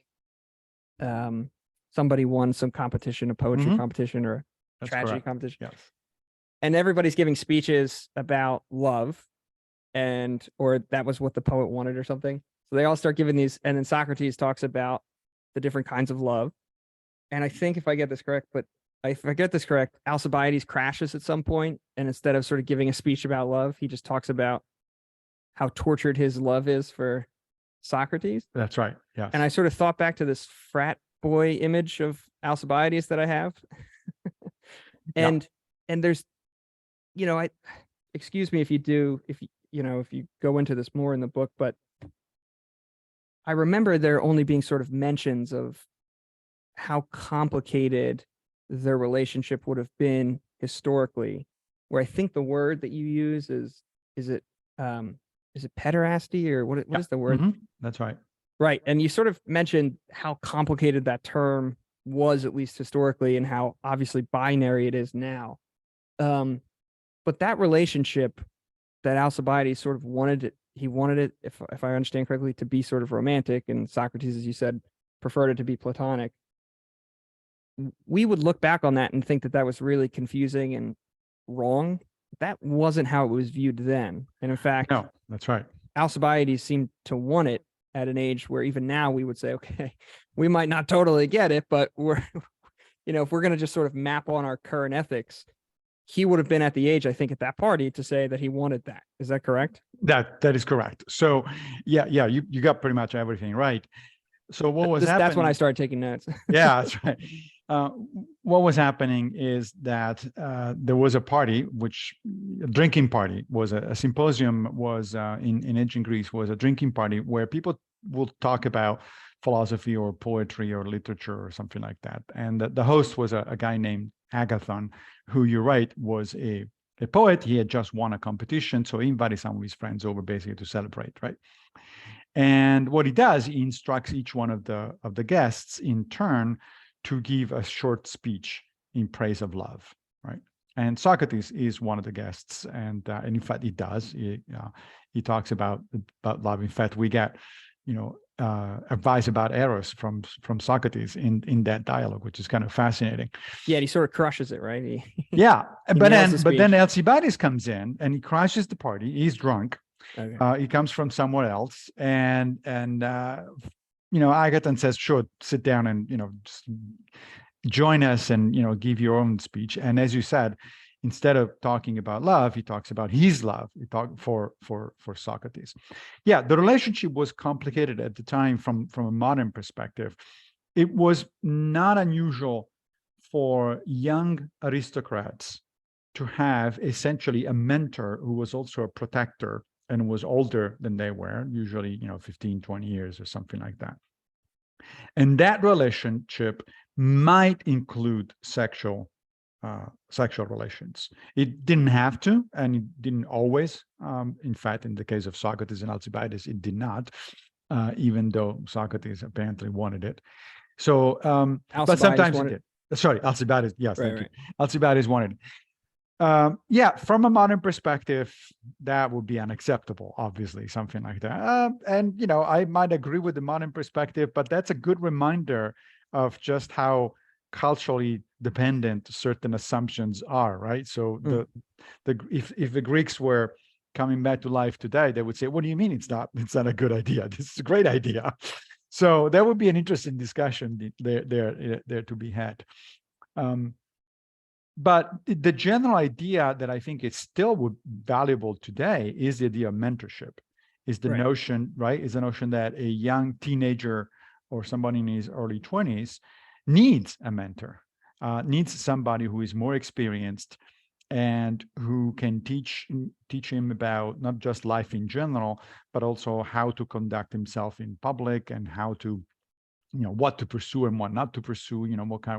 somebody won some competition, a poetry competition or a That's tragedy correct. competition. Yes. And everybody's giving speeches about love, or that was what the poet wanted or something. So they all start giving these, and then Socrates talks about the different kinds of love. And I think if I get this correct, Alcibiades crashes at some point, and instead of sort of giving a speech about love, he just talks about how tortured his love is for Socrates. That's right. Yes. And I sort of thought back to this frat boy image of Alcibiades that I have. And there's, excuse me if you go into this more in the book, but I remember there only being sort of mentions of how complicated their relationship would have been historically, where I think the word that you use is it pederasty, or what is the word? That's right. Right. And you sort of mentioned how complicated that term was, at least historically, and how obviously binary it is now. But that relationship that Alcibiades sort of wanted it, if I understand correctly, to be sort of romantic, and Socrates, as you said, preferred it to be platonic. We would look back on that and think that that was really confusing and wrong. That wasn't how it was viewed then. And in fact, No, that's right. Alcibiades seemed to want it at an age where even now we would say, okay, we might not totally get it, but we're, if we're going to just sort of map on our current ethics, he would have been at the age, I think, at that party to say that he wanted that. Is that correct? That is correct. So yeah, you got pretty much everything right. So what was happening? That's when I started taking notes. Yeah, that's right. What was happening is that there was a party, a drinking party, was a symposium, was in ancient Greece, was a drinking party where people will talk about philosophy or poetry or literature or something like that. And the host was a guy named Agathon, who, you're right, was a poet. He had just won a competition, so he invited some of his friends over basically to celebrate, right? And what he does, he instructs each one of the guests in turn to give a short speech in praise of love, right? And Socrates is one of the guests, and in fact, he does. He talks about love. In fact, we get, advice about Eros from Socrates in that dialogue, which is kind of fascinating. Yeah, and he sort of crushes it, right? Yeah, but then Alcibiades comes in and he crashes the party. He's drunk. Okay. He comes from somewhere else, and Agathon says, "Sure, sit down and just join us and give your own speech." And as you said, instead of talking about love, he talks about his love. He talked for Socrates. Yeah, the relationship was complicated at the time from a modern perspective. It was not unusual for young aristocrats to have essentially a mentor who was also a protector and was older than they were, usually 15, 20 years or something like that. And that relationship might include sexual relations. It didn't have to, and it didn't always. In fact, in the case of Socrates and Alcibiades, it did not, even though Socrates apparently wanted it. So, but sometimes it did. Sorry, Alcibiades. Yes, thank you. Alcibiades wanted it. From a modern perspective, that would be unacceptable, obviously, something like that. And I might agree with the modern perspective, but that's a good reminder of just how culturally dependent certain assumptions are, right? So if the Greeks were coming back to life today, they would say, what do you mean it's not a good idea? This is a great idea. So that would be an interesting discussion there to be had. But the general idea that I think is still valuable today is the idea of mentorship, is the notion, right? Is the notion that a young teenager or somebody in his early 20s needs a mentor, needs somebody who is more experienced and who can teach him about not just life in general, but also how to conduct himself in public and how to, what to pursue and what not to pursue,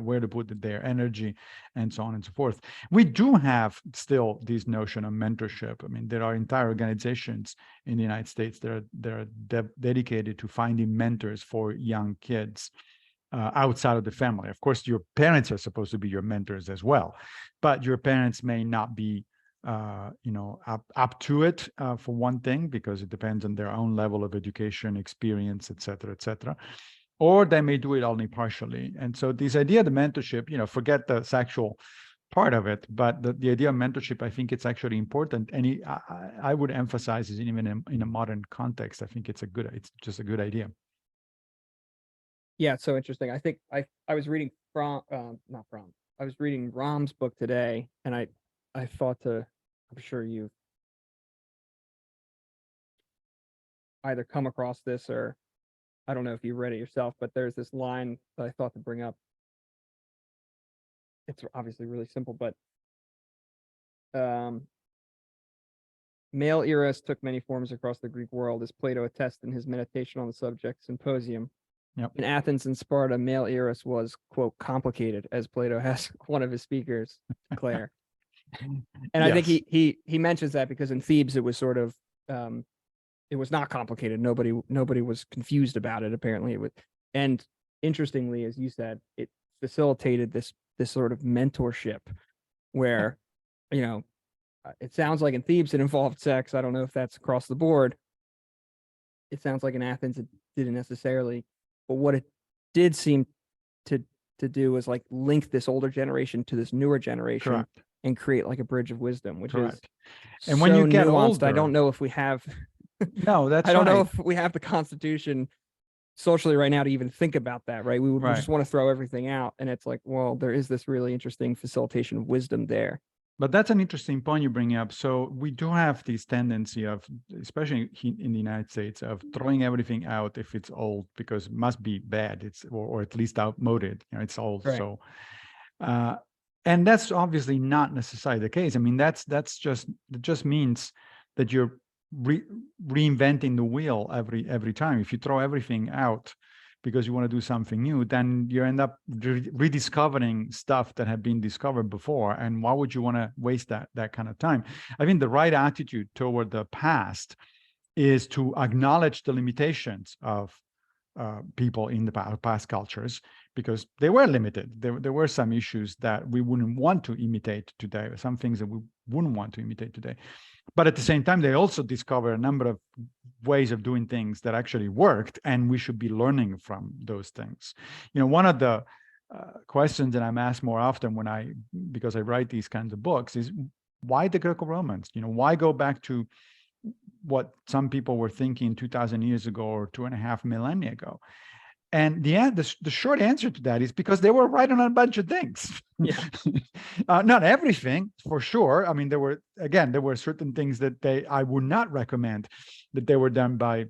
where to put their energy and so on and so forth. We do have still this notion of mentorship. I mean, there are entire organizations in the United States that are dedicated to finding mentors for young kids outside of the family. Of course, your parents are supposed to be your mentors as well, but your parents may not be up to it for one thing, because it depends on their own level of education, experience, et cetera, or they may do it only partially. And so this idea of the mentorship, forget the sexual part of it, but the idea of mentorship, I think it's actually important. And I would emphasize it even in a modern context. I think it's just a good idea. Yeah, it's so interesting. I think I was reading I was reading Rom's book today, and I thought I'm sure you've either come across this, or I don't know if you read it yourself, but there's this line that I thought to bring up. It's obviously really simple, but male eros took many forms across the Greek world, as Plato attests in his meditation on the subject Symposium. Yep. In Athens and Sparta, male eros was, quote, complicated, as Plato has one of his speakers declare. And yes. I think he mentions that because in Thebes it was sort of it was not complicated. Nobody was confused about it. Apparently it was, and interestingly, as you said, it facilitated this sort of mentorship where, it sounds like in Thebes it involved sex. I don't know if that's across the board. It sounds like in Athens it didn't necessarily, but what it did seem to do was like link this older generation to this newer generation. Correct. And create like a bridge of wisdom, which Correct. Is and when so you get nuanced. Older, I don't know if we have. No, that's. I don't know if we have the Constitution socially right now to even think about that. Right? We just want to throw everything out, and it's like, well, there is this really interesting facilitation of wisdom there. But that's an interesting point you bring up. So we do have this tendency of, especially in the United States, of throwing everything out if it's old, because it must be bad. or at least outmoded. It's old. Right. So. And that's obviously not necessarily the case. I mean, it just means that you're reinventing the wheel every time. If you throw everything out because you want to do something new, then you end up rediscovering stuff that had been discovered before. And why would you want to waste that kind of time? I think the right attitude toward the past is to acknowledge the limitations of people in the past cultures, because they were limited. There were some issues that we wouldn't want to imitate today, or some things that we wouldn't want to imitate today. But at the same time, they also discover a number of ways of doing things that actually worked, and we should be learning from those things. One of the questions that I'm asked more often because I write these kinds of books is, why the Greco-Romans? Why go back to what some people were thinking 2,000 years ago or 2.5 millennia ago? And the short answer to that is because they were right on a bunch of things. Yeah. Not everything, for sure. I mean, there were certain things that I would not recommend that they were done by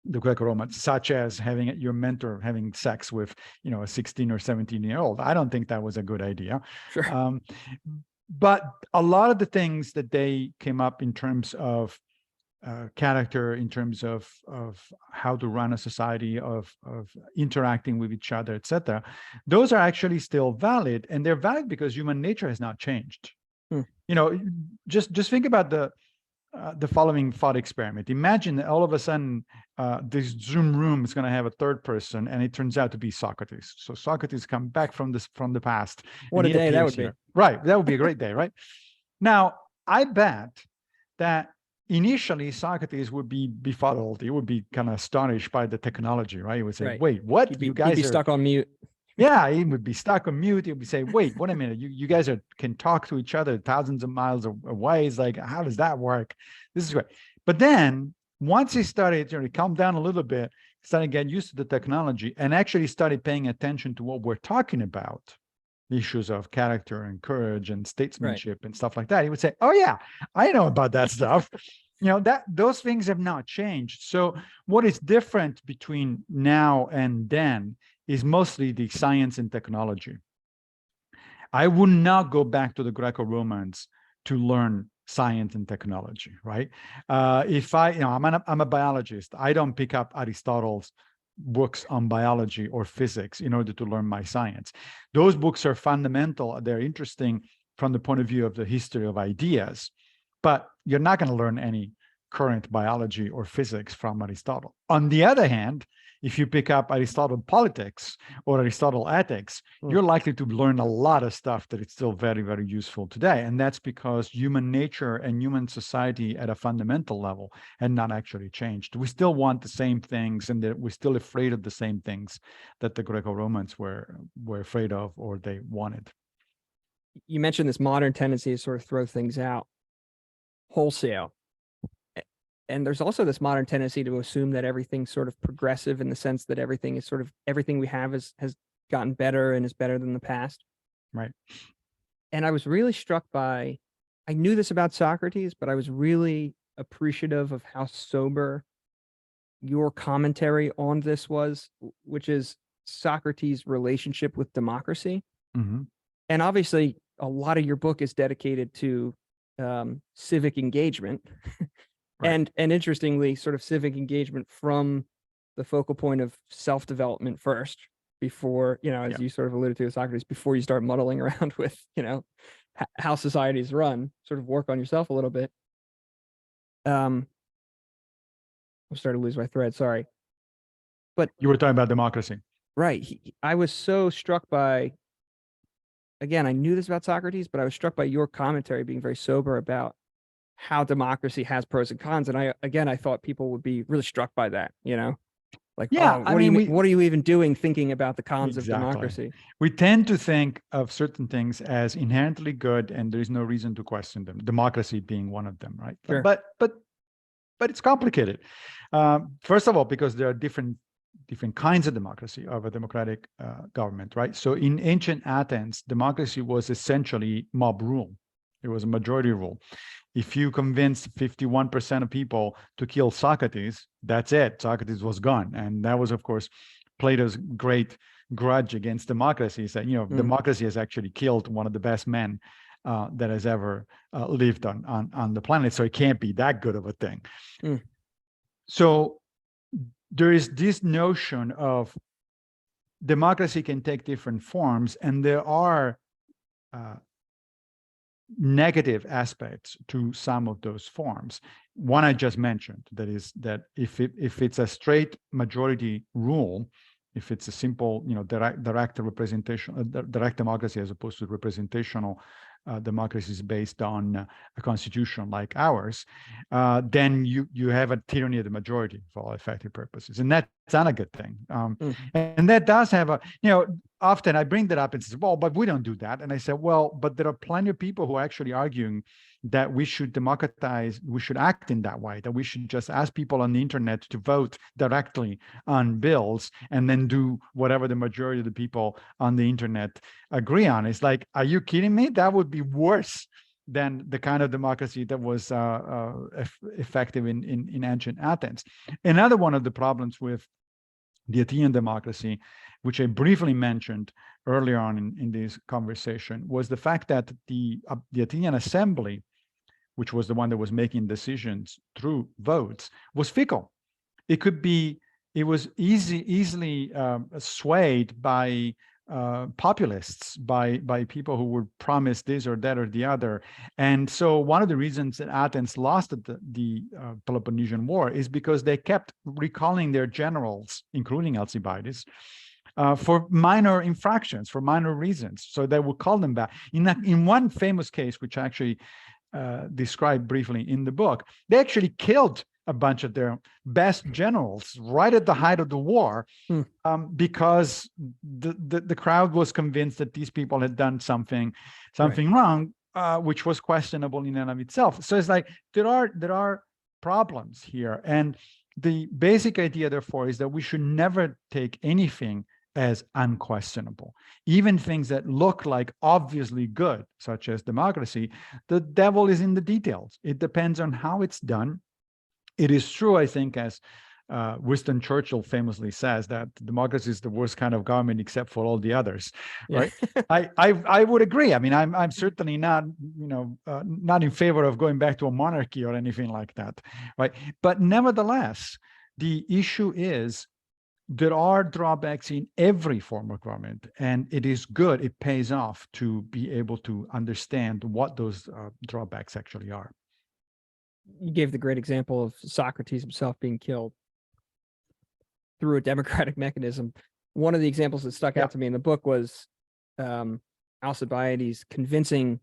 the Greco-Romans, such as having your mentor having sex with, a 16 or 17-year-old. I don't think that was a good idea. Sure. But a lot of the things that they came up in terms of character, in terms of how to run a society, of interacting with each other, etc., those are actually still valid, and they're valid because human nature has not changed. Just think about the following thought experiment. Imagine that all of a sudden this Zoom room is going to have a third person, and it turns out to be Socrates. So Socrates come back from the past. What a day that would be! Right, that would be a great day, right? Now, I bet that initially Socrates would be befuddled. He would be kind of astonished by the technology, right? He would say, right. Wait, what? He'd be stuck on mute. Yeah, he would be stuck on mute. He would be saying, wait a minute, you guys can talk to each other thousands of miles away. It's like, how does that work? This is great. But then once he started to calm down a little bit, started getting used to the technology and actually started paying attention to what we're talking about, issues of character and courage and statesmanship and stuff like that, he would say, oh yeah, I know about that stuff. That those things have not changed. So what is different between now and then is mostly the science and technology. I would not go back to the Greco-Romans to learn science and technology, right? If I'm a biologist, I don't pick up Aristotle's books on biology or physics in order to learn my science. Those books are fundamental. They're interesting from the point of view of the history of ideas, but you're not going to learn any current biology or physics from Aristotle. On the other hand, if you pick up Aristotle politics or Aristotle ethics, you're likely to learn a lot of stuff that is still very, very useful today. And that's because human nature and human society at a fundamental level had not actually changed. We still want the same things, and that we're still afraid of the same things that the Greco-Romans were afraid of or they wanted. You mentioned this modern tendency to sort of throw things out wholesale. And there's also this modern tendency to assume that everything's sort of progressive in the sense that everything is sort of, everything we have has gotten better and is better than the past. Right. And I was really struck by, I knew this about Socrates, but I was really appreciative of how sober your commentary on this was, which is Socrates' relationship with democracy. Mm-hmm. And obviously, a lot of your book is dedicated to civic engagement. Right. And interestingly, sort of civic engagement from the focal point of self-development first, before, as you sort of alluded to with Socrates, before you start muddling around with, how societies run, sort of work on yourself a little bit. I'm starting to lose my thread, sorry. But you were talking about democracy. Right. I was so struck by, again, I knew this about Socrates, but I was struck by your commentary being very sober about how democracy has pros and cons. And I thought people would be really struck by that, like, yeah, what are you even doing thinking about the cons of democracy? We tend to think of certain things as inherently good, and there's no reason to question them. Democracy being one of them, right? Sure. But it's complicated. First of all, because there are different kinds of democracy, of a democratic government, right? So in ancient Athens, democracy was essentially mob rule. It was a majority rule. If you convinced 51% of people to kill Socrates, that's it. Socrates was gone. And that was, of course, Plato's great grudge against democracy. He said, democracy has actually killed one of the best men that has ever lived on the planet. So it can't be that good of a thing. So there is this notion of democracy can take different forms, and there are negative aspects to some of those forms. One I just mentioned, that is that if it's a straight majority rule, if it's a simple, direct representation, direct democracy as opposed to representational democracies based on a constitution like ours, then you have a tyranny of the majority for all effective purposes, and that's not a good thing. And that does have a, often I bring that up and say, well, but we don't do that. And I said, well, but there are plenty of people who are actually arguing that we should democratize, we should act in that way, that we should just ask people on the internet to vote directly on bills and then do whatever the majority of the people on the internet agree on. It's like, are you kidding me? That would be worse than the kind of democracy that was effective in ancient Athens. Another one of the problems with the Athenian democracy, which I briefly mentioned earlier on in this conversation, was the fact that the Athenian assembly, which was the one that was making decisions through votes, was fickle. It was easily swayed by populists, by people who would promise this or that or the other. And so one of the reasons that Athens lost the Peloponnesian War is because they kept recalling their generals, including Alcibiades, for minor infractions, for minor reasons. So they would call them back. In one famous case, which I actually described briefly in the book, they actually killed a bunch of their best generals right at the height of the war, because the crowd was convinced that these people had done something wrong, which was questionable in and of itself. So it's like there are problems here, and the basic idea, therefore, is that we should never take anything as unquestionable. Even things that look like obviously good, such as democracy, the devil is in the details. It depends on how it's done. It is true, I think, as Winston Churchill famously says, that democracy is the worst kind of government except for all the others, right? I would agree. I mean, I'm certainly not, not in favor of going back to a monarchy or anything like that, right? But nevertheless, the issue is there are drawbacks in every form of government, and it is good, it pays off to be able to understand what those drawbacks actually are. You gave the great example of Socrates himself being killed through a democratic mechanism. One of the examples that stuck out to me in the book was Alcibiades convincing,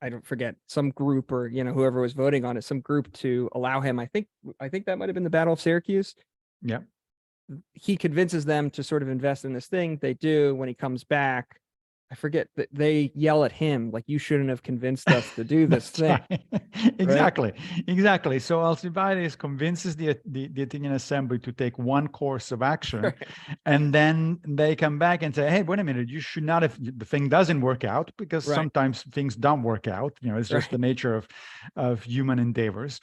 I don't forget, some group, or whoever was voting on it, some group, to allow him. I think that might have been the Battle of Syracuse. Yeah. He convinces them to sort of invest in this thing. They do. When he comes back, I forget that they yell at him like, "You shouldn't have convinced us to do this thing." Right. Exactly. So Alcibiades convinces the Athenian assembly to take one course of action, and then they come back and say, "Hey, wait a minute! You should not have." The thing doesn't work out, because sometimes things don't work out. It's just the nature of human endeavors,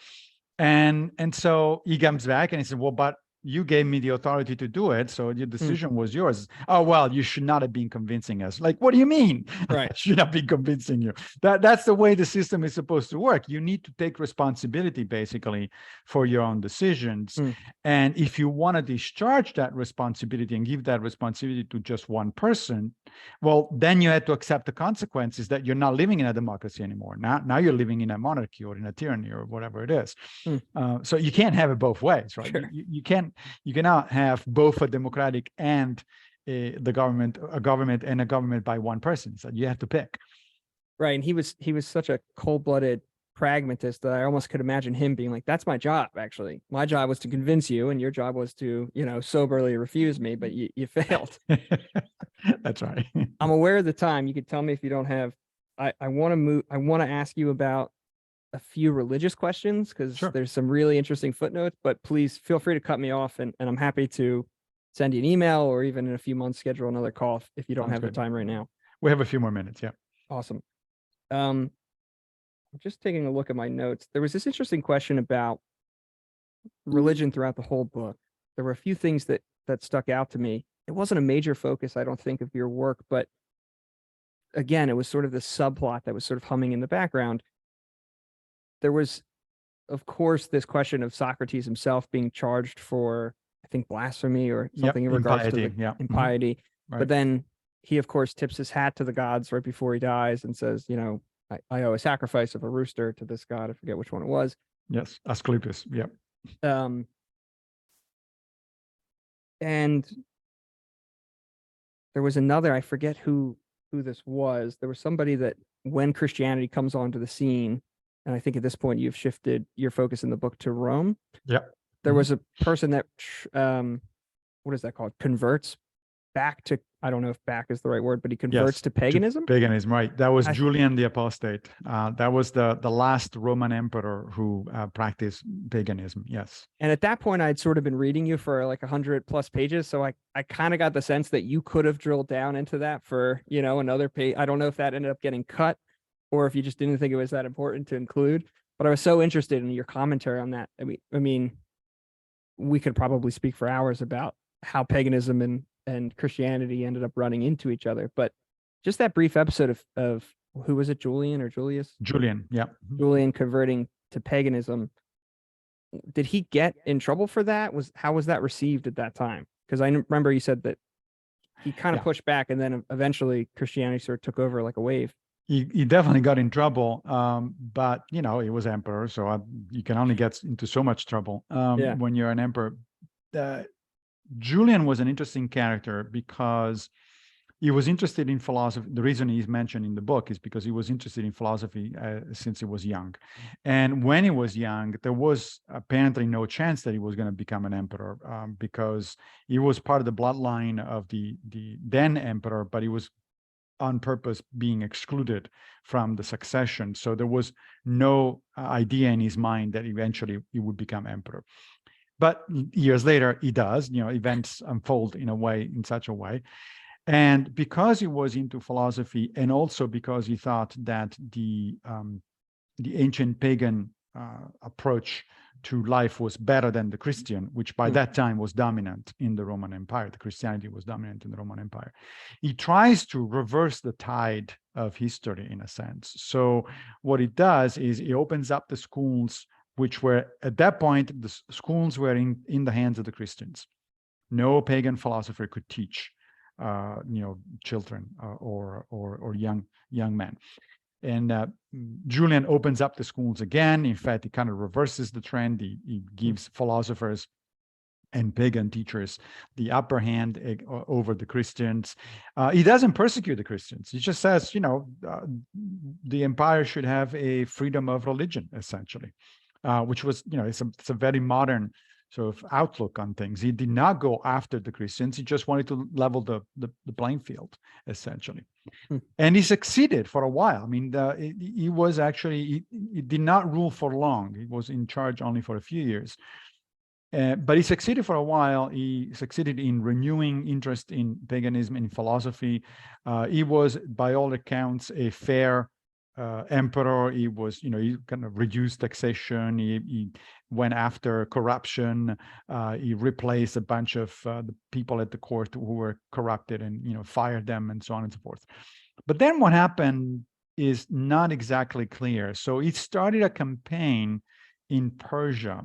and so he comes back and he said, "Well, but you gave me the authority to do it, so your decision was yours." "Oh, well, you should not have been convincing us." Like, what do you mean? I should not be convincing you. That's the way the system is supposed to work. You need to take responsibility, basically, for your own decisions. And if you want to discharge that responsibility and give that responsibility to just one person, well, then you have to accept the consequences that you're not living in a democracy anymore. Now you're living in a monarchy or in a tyranny or whatever it is. So you can't have it both ways, right? You cannot have both a democratic and a government and a government by one person. So you have to pick. Right. And he was such a cold-blooded pragmatist that I almost could imagine him being like, "That's my job, actually. My job was to convince you, and your job was to, soberly refuse me, but you failed." That's right. I'm aware of the time. You could tell me if you don't have. I want to move. I want to ask you about a few religious questions, because there's some really interesting footnotes, but please feel free to cut me off, and I'm happy to send you an email, or even in a few months schedule another call if you don't have the time right now. We have a few more minutes. Yeah. Awesome. I'm just taking a look at my notes. There was this interesting question about religion throughout the whole book. There were a few things that stuck out to me. It wasn't a major focus, I don't think, of your work, but again, it was sort of the subplot that was sort of humming in the background. There was, of course, this question of Socrates himself being charged for, I think, blasphemy or something in regards to impiety. But then he, of course, tips his hat to the gods right before he dies and says, I owe a sacrifice of a rooster to this god. I forget which one it was. Yes, Asclepius. Yep. And there was another, I forget who this was. There was somebody that, when Christianity comes onto the scene, and I think at this point you've shifted your focus in the book to Rome. Yep. There was a person that, what is that called? Converts back to, I don't know if back is the right word, but he converts to paganism. Paganism, right. That was Julian the Apostate. That was the last Roman emperor who practiced paganism. Yes. And at that point, I'd sort of been reading you for like 100+ pages. So I kind of got the sense that you could have drilled down into that for, another page. I don't know if that ended up getting cut, or if you just didn't think it was that important to include, but I was so interested in your commentary on that. I mean, we could probably speak for hours about how paganism and Christianity ended up running into each other, but just that brief episode of who was it, Julian or Julius? Julian, yeah. Julian converting to paganism. Did he get in trouble for that? How was that received at that time? Because I remember you said that he kind of pushed back, and then eventually Christianity sort of took over like a wave. He definitely got in trouble, but he was emperor, so you can only get into so much trouble when you're an emperor. Julian was an interesting character because He was interested in philosophy. The reason he's mentioned in the book is because he was interested in philosophy since he was young. And when he was young, there was apparently no chance that he was going to become an emperor, because he was part of the bloodline of the then emperor, but he was on purpose being excluded from the succession. So there was no idea in his mind that eventually he would become emperor. But years later, he does. Events unfold in such a way. And because he was into philosophy, and also because he thought that the ancient pagan approach to life was better than the Christian, which by that time was dominant in the Roman Empire. The Christianity was dominant in the Roman Empire. He tries to reverse the tide of history in a sense. So what he does is he opens up the schools, which were at that point, the schools were in the hands of the Christians. No pagan philosopher could teach children or young men. And Julian opens up the schools again. In fact, he kind of reverses the trend. He gives philosophers and pagan teachers the upper hand over the Christians. He doesn't persecute the Christians. He just says, the empire should have a freedom of religion, essentially, which was, it's a very modern sort of outlook on things. He did not go after the Christians. He just wanted to level the playing field, essentially. And he succeeded for a while. I mean, he was actually, he did not rule for long. He was in charge only for a few years. But he succeeded for a while. He succeeded in renewing interest in paganism and philosophy. He was, by all accounts, a fair emperor. He was, he kind of reduced taxation. He went after corruption. He replaced a bunch of the people at the court who were corrupted and, fired them and so on and so forth. But then what happened is not exactly clear. So he started a campaign in Persia,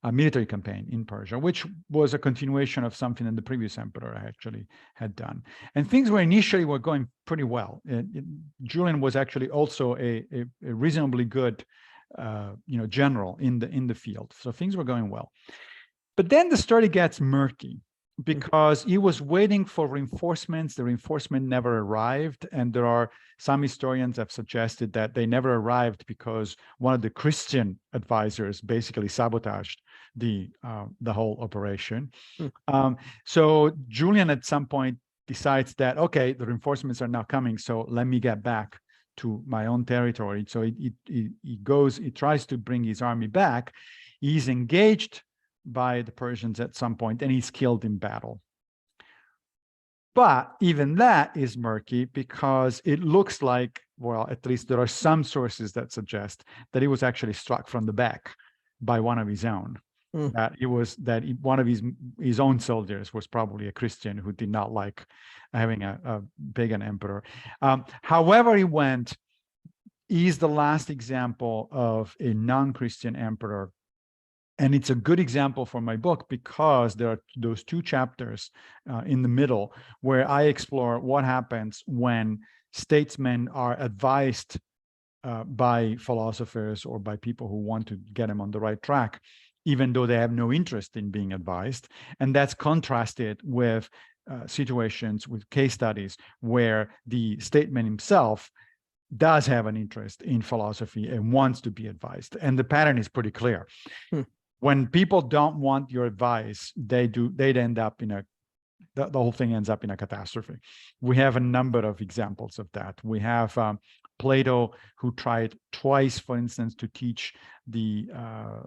a military campaign in Persia, which was a continuation of something that the previous emperor actually had done. And things were initially going pretty well. Julian was actually also a reasonably good, general in the field. So things were going well. But then the story gets murky because he was waiting for reinforcements. The reinforcement never arrived. And there are some historians have suggested that they never arrived because one of the Christian advisors basically sabotaged the whole operation. So Julian at some point decides that, okay, the reinforcements are now coming, so let me get back to my own territory. So he tries to bring his army back. He's engaged by the Persians at some point, and he's killed in battle. But even that is murky because it looks like, well, at least there are some sources that suggest that he was actually struck from the back by one of his own. One of his own soldiers was probably a Christian who did not like having a pagan emperor. However he went, he's the last example of a non-Christian emperor. And it's a good example for my book because there are those two chapters in the middle where I explore what happens when statesmen are advised by philosophers or by people who want to get them on the right track, even though they have no interest in being advised. And that's contrasted with situations, with case studies where the statesman himself does have an interest in philosophy and wants to be advised. And the pattern is pretty clear. When people don't want your advice, they'd end up in the whole thing ends up in a catastrophe. We have a number of examples of that. We have Plato, who tried twice, for instance, to teach the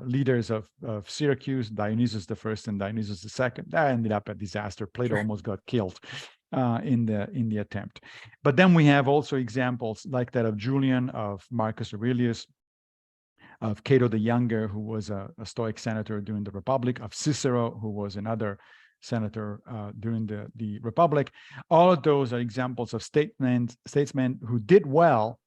leaders of Syracuse, Dionysius I and Dionysius II. That ended up a disaster. Plato almost got killed in the attempt. But then we have also examples like that of Julian, of Marcus Aurelius, of Cato the Younger, who was a Stoic senator during the Republic, of Cicero, who was another senator during the Republic. All of those are examples of statesmen who did well,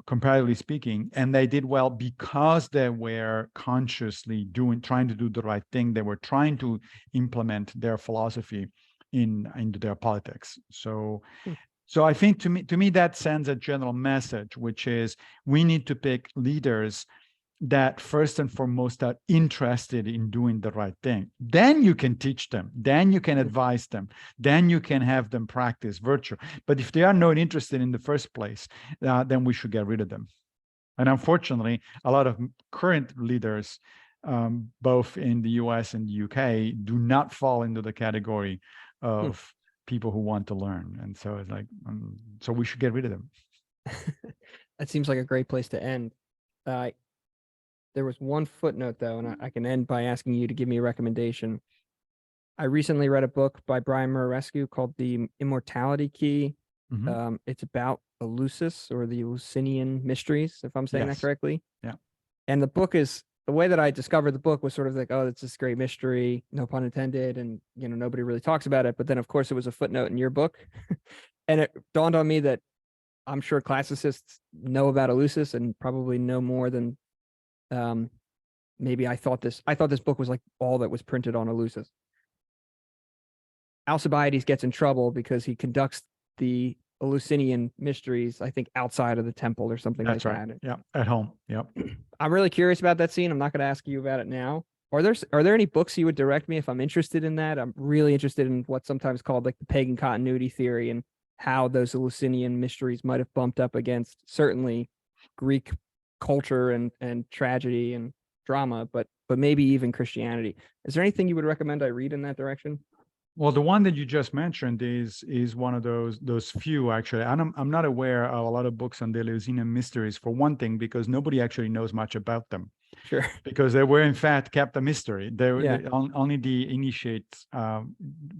comparatively speaking, and they did well because they were consciously trying to do the right thing. They were trying to implement their philosophy into their politics. So I think to me that sends a general message, which is we need to pick leaders that first and foremost are interested in doing the right thing. Then you can teach them, then you can advise them, then you can have them practice virtue. But if they are not interested in the first place, then we should get rid of them. And unfortunately, a lot of current leaders, both in the US and the UK, do not fall into the category of people who want to learn. And so it's like, so we should get rid of them. That seems like a great place to end. There was one footnote though, and I can end by asking you to give me a recommendation. I recently read a book by Brian Muraresku called The Immortality Key. It's about Eleusis, or the Eleusinian mysteries, if I'm saying that correctly. Yeah. And the book is, the way that I discovered the book was sort of like, oh, it's this great mystery, no pun intended, and nobody really talks about it. But then of course it was a footnote in your book. And it dawned on me that I'm sure classicists know about Eleusis and probably know more than maybe I thought this book was like all that was printed on Eleusis. Alcibiades gets in trouble because he conducts the Eleusinian mysteries, I think, outside of the temple or something like that. Yeah, at home. Yep. I'm really curious about that scene. I'm not going to ask you about it now. Are there any books you would direct me if I'm interested in that? I'm really interested in what's sometimes called like the pagan continuity theory and how those Eleusinian mysteries might have bumped up against certainly Greek culture and tragedy and drama, but maybe even Christianity. Is there anything you would recommend I read in that direction? Well, the one that you just mentioned is one of those few, actually. And I'm not aware of a lot of books on the Eleusinian mysteries, for one thing, because nobody actually knows much about them. Sure. Because they were in fact kept a mystery. Only the initiates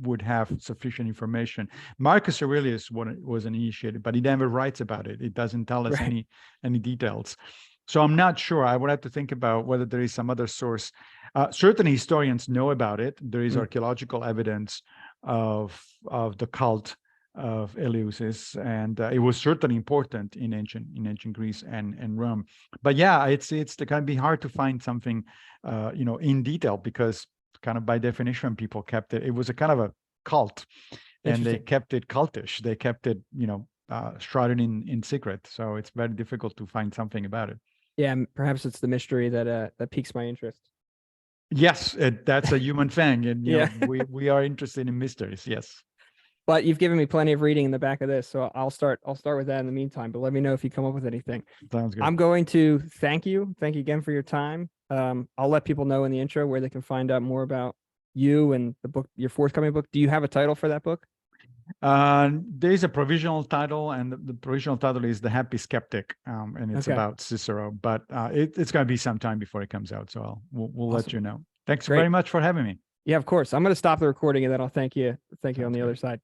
would have sufficient information. Marcus Aurelius was an initiated, but he never writes about it. It doesn't tell us any details. So I'm not sure. I would have to think about whether there is some other source. Certainly historians know about it. There is archaeological evidence of the cult of Eleusis, and it was certainly important in ancient Greece and Rome. But yeah, it's kind of be hard to find something in detail, because kind of by definition people kept it. It was a kind of a cult, and they kept it cultish. They kept it shrouded in secret. So it's very difficult to find something about it. Yeah, perhaps it's the mystery that piques my interest. Yes, that's a human thing, and we are interested in mysteries. Yes, but you've given me plenty of reading in the back of this, so I'll start with that in the meantime. But let me know if you come up with anything. Sounds good. I'm going to thank you again for your time. I'll let people know in the intro where they can find out more about you and the book, your forthcoming book. Do you have a title for that book? There's a provisional title, and the provisional title is The Happy Skeptic, and it's about Cicero, but it's going to be some time before it comes out, so we'll let you know. Thanks very much for having me. Yeah, of course. I'm going to stop the recording and then I'll thank you on the other side.